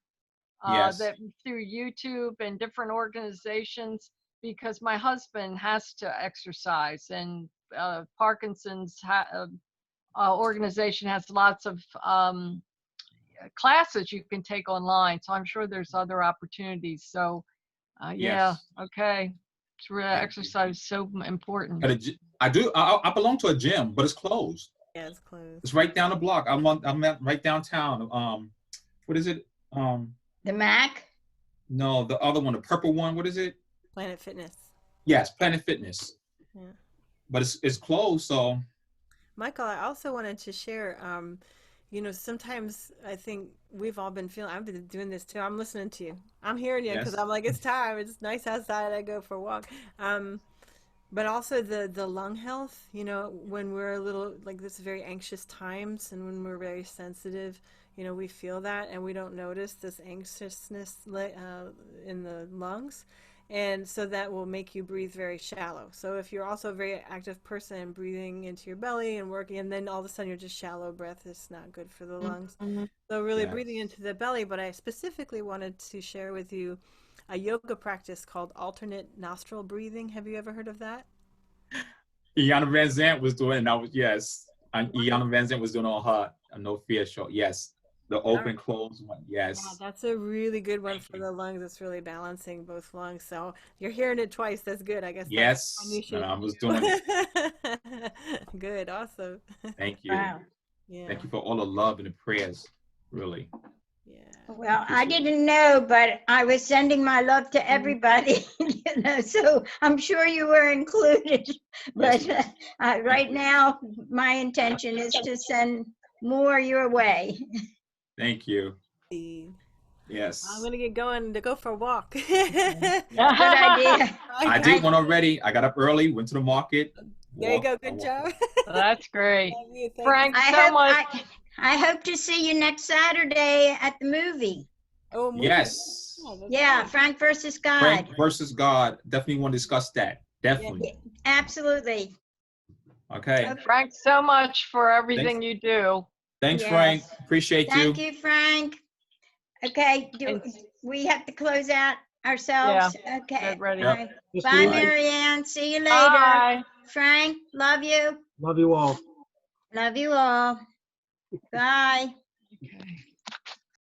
Yes. That through YouTube and different organizations, because my husband has to exercise, and Parkinson's organization has lots of classes you can take online. So I'm sure there's other opportunities. So yeah, okay. It's really, exercise is so important. I do. I belong to a gym, but it's closed. Yeah, it's closed. It's right down the block. I'm right downtown. What is it? The Mac? No, the other one, the purple one. What is it? Planet Fitness. Yes, Planet Fitness. Yeah. But it's closed, so. Michael, I also wanted to share. Sometimes I think we've all been feeling. I've been doing this too. I'm listening to you. I'm hearing you because I'm like, it's time. It's nice outside. I go for a walk. But also the lung health. When we're a little like this, very anxious times, and when we're very sensitive. We feel that and we don't notice this anxiousness in the lungs. And so that will make you breathe very shallow. So if you're also a very active person, breathing into your belly and working, and then all of a sudden you're just shallow breath, it's not good for the lungs. Mm-hmm. So really breathing into the belly. But I specifically wanted to share with you a yoga practice called alternate nostril breathing. Have you ever heard of that? Iyanla Van Zandt was doing it, and Iyanla Van Zandt was doing all her No Fear show. Yes. The open, closed one, yes. Yeah, that's a really good one for the lungs. It's really balancing both lungs. So you're hearing it twice. That's good, I guess. Yes, I was doing it. Good, awesome. Thank you. Wow. Yeah. Thank you for all the love and the prayers, really. Yeah. Well, I didn't know, but I was sending my love to everybody, so I'm sure you were included. But right now, my intention is to send more your way. Thank you. Yes. I'm gonna get going to go for a walk. Good idea. I did one already. I got up early, went to the market. There you go. Good job. That's great. Frank, I hope to see you next Saturday at the movie. Oh, movie. Yes. Yeah, Frank versus God. Frank versus God. Definitely want to discuss that. Definitely. Yeah, absolutely. Okay. Frank, so much for everything you do. Thanks, Frank. Appreciate you. Thank you, Frank. Okay, we have to close out ourselves? Yeah. Okay. Ready. Bye, Marianne. See you later. Bye. Frank, love you. Love you all. Love you all. Bye. Okay.